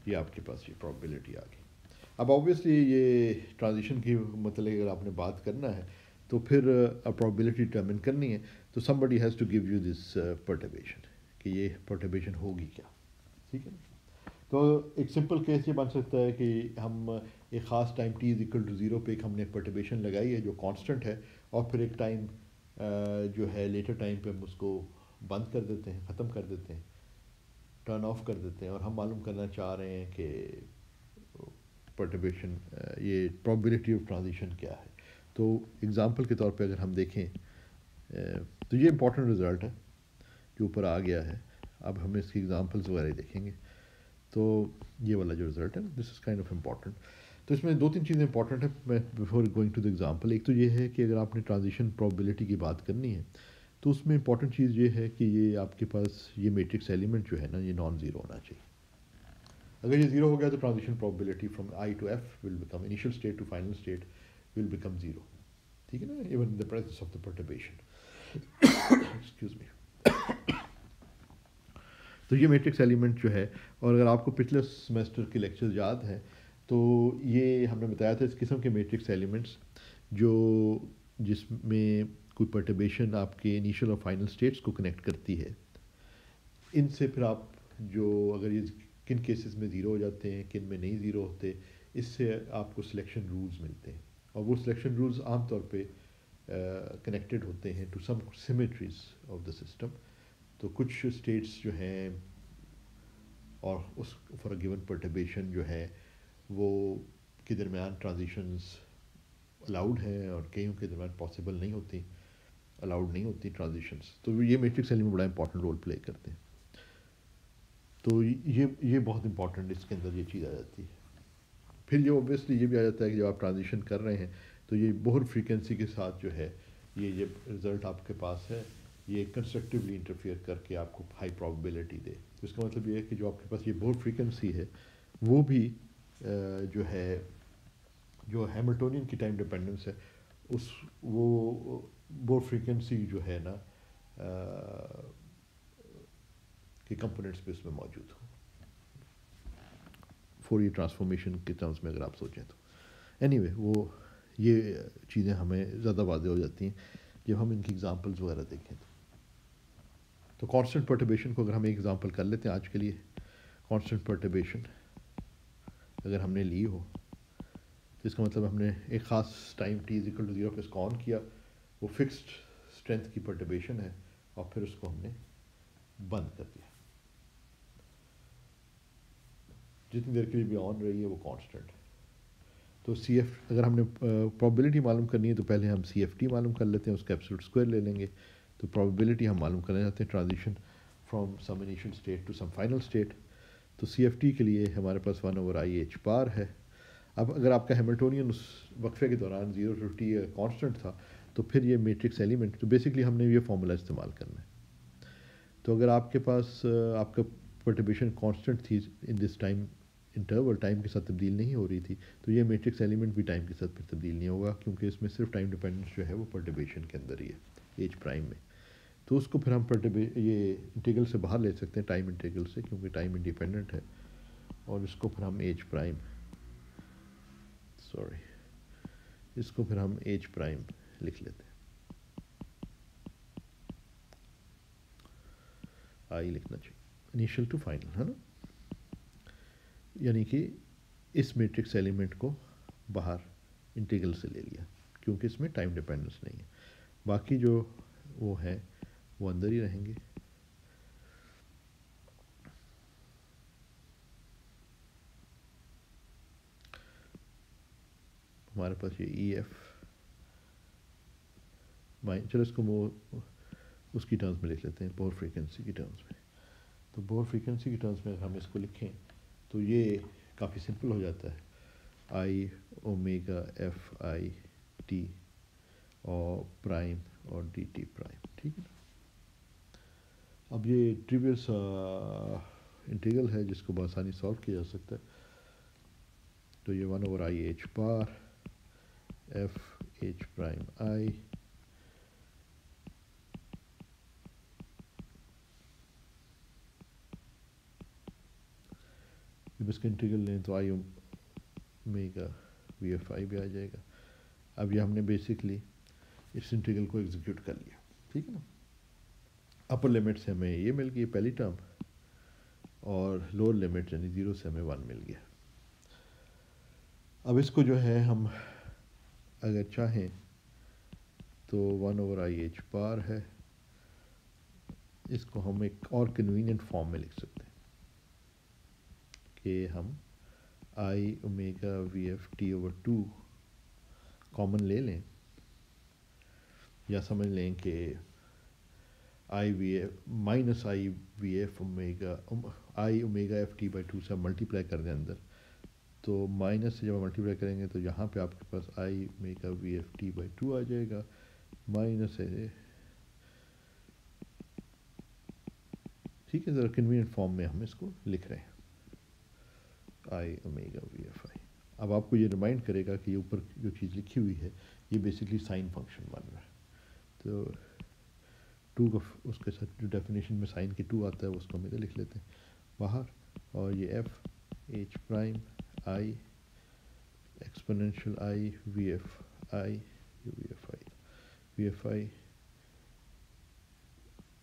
ये आपके पास ये प्रॉबिलिटी आ गई। अब ऑब्वियसली ये ट्रांजिशन की मतलब अगर आपने बात करना है तो फिर प्रॉबिलिटी डिटर्मिन करनी है, तो somebody has to give you this perturbation कि ये परटर्बेशन होगी क्या, ठीक है ना। तो एक सिंपल केस ये बन सकता है कि हम एक ख़ास time t is equal to zero पे एक हमने परटर्बेशन लगाई है जो कांस्टेंट है, और फिर एक टाइम जो है लेटर टाइम पे हम उसको बंद कर देते हैं, ख़त्म कर देते हैं, टर्न ऑफ कर देते हैं, और हम मालूम करना चाह रहे हैं कि परटर्बेशन ये प्रोबेबिलिटी ऑफ ट्रांजिशन क्या है। तो एग्ज़ाम्पल के तौर पे अगर हम देखें तो ये इंपॉर्टेंट रिज़ल्ट है जो ऊपर आ गया है। अब हम इसकी एग्ज़ाम्पल्स वगैरह देखेंगे। तो ये वाला जो रिज़ल्ट है this is kind of important. तो इसमें दो तीन चीज़ें इंपॉर्टेंट है मैं before going to the example. एक तो ये है कि अगर आपने ट्रांजिशन प्रोबेबिलिटी की बात करनी है तो उसमें इंपॉर्टेंट चीज़ ये है कि ये आपके पास ये मैट्रिक्स एलिमेंट जो है ना ये नॉन ज़ीरो होना चाहिए। अगर ये ज़ीरो हो गया तो transition probability from I to F will become initial state to final state will become zero, ठीक है ना, even in the presence of the perturbation. Excuse me. तो ये मैट्रिक्स एलिमेंट जो है, और अगर आपको पिछले सेमेस्टर के लेक्चर याद हैं तो ये हमने बताया था इस किस्म के मैट्रिक्स एलिमेंट्स जो जिसमें कोई परटर्बेशन आपके इनिशियल और फाइनल स्टेट्स को कनेक्ट करती है, इनसे फिर आप जो अगर ये किन केसेस में ज़ीरो हो जाते हैं किन में नहीं ज़ीरो होते, इससे आपको सिलेक्शन रूल्स मिलते हैं, और वो सिलेक्शन रूल्स आमतौर पे कनेक्टेड होते हैं to some symmetries of the system. तो कुछ स्टेट्स जो हैं और उस फॉर अ गिवन परटर्बेशन जो है वो के दरमियान ट्रांजिशंस अलाउड हैं और कईयों के दरमियान पॉसिबल नहीं होती, अलाउड नहीं होती ट्रांजिशंस। तो ये मैट्रिक्स एलिमेंट बड़ा इंपॉर्टेंट रोल प्ले करते हैं। तो ये बहुत इंपॉर्टेंट इसके अंदर ये चीज़ आ जाती है। फिर ये ऑब्वियसली ये भी आ जाता है कि जब आप ट्रांजिशन कर रहे हैं तो ये बहुत फ्रीक्वेंसी के साथ जो है ये जब रिज़ल्ट आपके पास है ये कंस्ट्रक्टिवली इंटरफेयर करके आपको हाई प्रोबेबिलिटी दे। तो इसका मतलब ये है कि जो आपके पास ये बहुत फ्रीक्वेंसी है वो भी जो है जो हैमिल्टोनियन की टाइम डिपेंडेंस है उस वो बहुत फ्रीक्वेंसी जो है ना कि कंपोनेंट्स पे उसमें मौजूद हो फोरियर ट्रांसफॉर्मेशन के टर्म्स में अगर आप सोचें तो। एनीवे वो ये चीज़ें हमें ज़्यादा वाज़ेह हो जाती हैं जब हम इनकी एग्जांपल्स वगैरह देखें। तो कांस्टेंट परटर्बेशन को अगर हम एक एग्जांपल कर लेते हैं आज के लिए, कांस्टेंट परटर्बेशन अगर हमने ली हो तो इसका मतलब हमने एक ख़ास time t is equal to zero पे इसको ऑन किया, वो फिक्स्ड स्ट्रेंथ की परटर्बेशन है, और फिर उसको हमने बंद कर दिया। जितनी देर के लिए भी ऑन रही है वो कांस्टेंट है। तो सी एफ अगर हमने प्रोबेबिलिटी मालूम करनी है तो पहले हम सी एफ टी मालूम कर लेते हैं, उसका एब्सोल्यूट स्क्वायर ले लेंगे। तो प्रोबेबिलिटी हम मालूम करना चाहते हैं transition from some initial state to some final state. तो सी एफ टी के लिए हमारे पास 1/i h बार है। अब अगर आपका हैमिल्टोनियन उस वक्फे के दौरान 0 to t कांस्टेंट था तो फिर ये मैट्रिक्स एलिमेंट तो बेसिकली हमने ये फार्मूला इस्तेमाल करना है। तो अगर आपके पास आपका परटर्बेशन कांस्टेंट थी in this time interval, time के साथ तब्दील नहीं हो रही थी, तो ये मैट्रिक्स एलिमेंट भी टाइम के साथ फिर तब्दील नहीं होगा क्योंकि इसमें सिर्फ टाइम डिपेंडेंस जो है वो परटर्बेशन के अंदर ही है एच प्राइम में। तो उसको फिर हम ये इंटीग्रल से बाहर ले सकते हैं टाइम इंटीग्रल से क्योंकि टाइम इंडिपेंडेंट है, और इसको फिर हम एच प्राइम इसको फिर हम एच प्राइम लिख लेते हैं, आई लिखना चाहिए इनिशियल टू फाइनल, है ना। यानी कि इस मैट्रिक्स एलिमेंट को बाहर इंटीग्रल से ले लिया क्योंकि इसमें टाइम डिपेंडेंस नहीं है, बाकी जो वो है वो अंदर ही रहेंगे। हमारे पास ये ई एफ चलो इसको उसकी टर्म्स में लिख लेते हैं, बोर फ्रीक्वेंसी की टर्म्स में। तो बोर फ्रीक्वेंसी की टर्म्स में हम इसको लिखें तो ये काफ़ी सिंपल हो जाता है, आई ओमेगा एफ आई टी और प्राइम और डी टी प्राइम, ठीक है ना। अब ये ट्रिवियल सा इंटीग्रल है जिसको बआसानी सॉल्व किया जा सकता है। तो ये 1/i h बार एफ h प्राइम आई इसका इंटीग्रल लें तो आई ओमेगा वी एफ आई भी आ जाएगा। अब ये हमने बेसिकली इस इंटीग्रल को एग्जीक्यूट कर लिया, ठीक है ना। अपर लिमिट से हमें ये मिल गई पहली टर्म, और लोअर लिमिट यानी 0 से हमें 1 मिल गया। अब इसको जो है हम अगर चाहें तो 1/IH बार है, इसको हम एक और कन्वीनियंट फॉर्म में लिख सकते हैं कि हम I omega V F T over 2 common ले लें, या समझ लें कि I V F minus I V F omega I omega F T by 2 से मल्टीप्लाई कर दें अंदर, तो माइनस से जब मल्टीप्लाई करेंगे तो यहाँ पे आपके पास I omega V F T by 2 आ जाएगा, माइनस है, ठीक है। ज़रा कन्वीनियंट फॉर्म में हम इसको लिख रहे हैं आई ओमेगा वी एफ आई। अब आपको ये रिमाइंड करेगा कि ये ऊपर जो चीज़ लिखी हुई है ये बेसिकली साइन फंक्शन बन रहा है, तो 2 का उसके साथ जो डेफिनेशन में साइन के 2 आता है उसको हम इधर लिख लेते हैं बाहर, और ये F H prime I exponential I V F I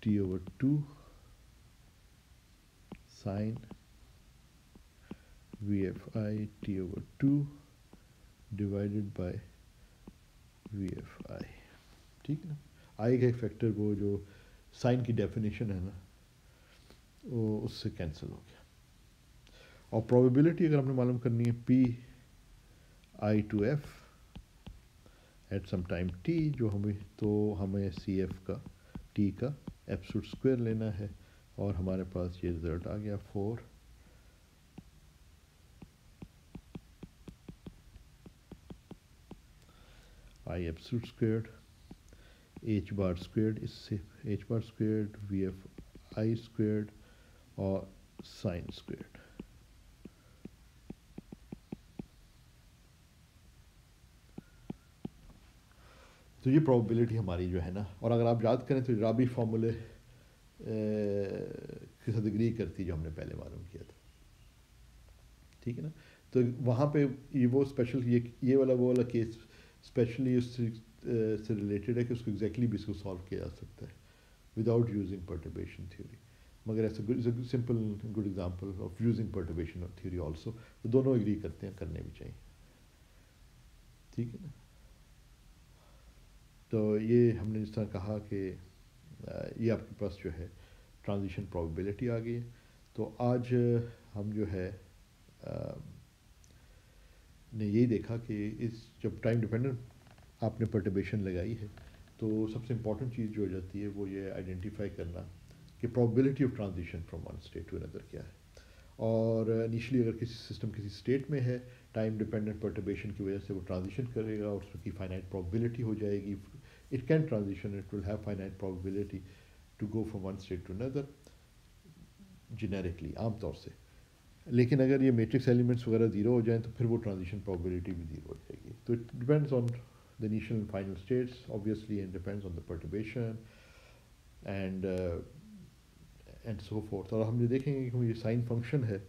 T over 2 sine V F I T over 2 divided by V F I, ठीक है ना। आई का एक फैक्टर वो जो साइन की डेफिनेशन है ना वो उससे कैंसिल हो गया। और प्रोबेबिलिटी अगर हमने मालूम करनी है P I to F at some time T, जो हमें सी एफ का टी का एब्सोल्यूट स्क्वायर लेना है, और हमारे पास ये रिजल्ट आ गया 4 आई एब्सोल्यूट स्क्वायर्ड एच बार स्क्वायर्ड, इससे H bar squared we F I squared और साइन स्क्वायर्ड। तो ये प्रोबेबिलिटी हमारी जो है ना, और अगर आप याद करें तो राबी फार्मूले के साथ एग्री करती जो हमने पहले मालूम किया था, ठीक है ना। तो वहाँ पे ये वो स्पेशल ये वाला वो वाला केस स्पेशली उससे रिलेटेड है कि उसको एग्जैक्टली भी इसको सॉल्व किया जा सकता है विदाउट यूजिंग पर्टर्बेशन थ्योरी, मगर ऐसा simple good example of using perturbation theory also, तो दोनों एग्री करते हैं, करने भी चाहिए, ठीक है ना। तो ये हमने जिस तरह कहा कि ये आपके पास जो है ट्रांजिशन प्रोबेबिलिटी आ गई है। तो आज हम जो है ने यही देखा कि इस जब टाइम डिपेंडेंट आपने पर्टर्बेशन लगाई है तो सबसे इम्पॉर्टेंट चीज़ जो हो जाती है वो ये आइडेंटिफाई करना कि probability of transition from one state to another क्या है। और इनिशियली अगर किसी सिस्टम किसी स्टेट में है, टाइम डिपेंडेंट पर्टर्बेशन की वजह से वो ट्रांजिशन करेगा और उसकी फाइनाइट प्रोबेबिलिटी हो जाएगी, it can transition, it will have finite probability to go from one state to another generically आम तौर से। लेकिन अगर ये मैट्रिक्स एलिमेंट्स वगैरह ज़ीरो हो जाएं तो फिर वो ट्रांजिशन प्रोबेबिलिटी भी ज़ीरो हो जाएगी। तो it depends on the initial and final states obviously, and depends on the perturbation and so fourth. और हम ये देखेंगे कि ये साइन फंक्शन है,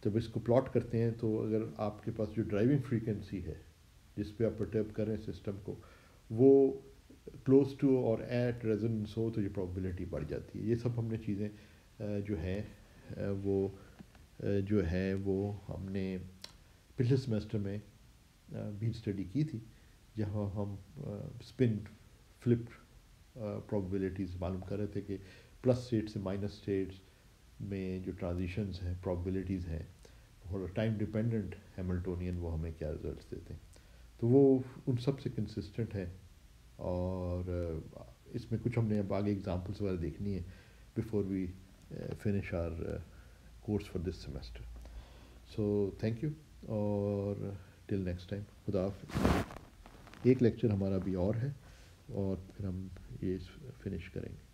जब इसको प्लॉट करते हैं तो अगर आपके पास जो ड्राइविंग फ्रीक्वेंसी है जिस पे आप परटर्ब कर रहे हैं सिस्टम को, वो क्लोज टू और एट रेजोनेंस हो तो ये प्रोबेबिलिटी बढ़ जाती है। ये सब हमने चीज़ें जो हैं वो हमने पिछले सेमेस्टर में भी स्टडी की थी, जहाँ हम स्पिन फ्लिप प्रोबेबिलिटीज़ मालूम कर रहे थे कि प्लस स्टेट से माइनस स्टेट्स में जो ट्रांजिशंस हैं प्रोबेबिलिटीज़ हैं और टाइम डिपेंडेंट हैमिल्टोनियन वो हमें क्या रिजल्ट्स देते हैं। तो वो उन सब से कंसिस्टेंट है, और इसमें कुछ हमने अब आगे एग्जांपल्स वगैरह देखनी है before we finish our course for this semester. So thank you, और टिल नेक्स्ट टाइम, खुदा हाफ़िज़। एक लेक्चर हमारा भी और है और फिर हम ये फिनिश करेंगे।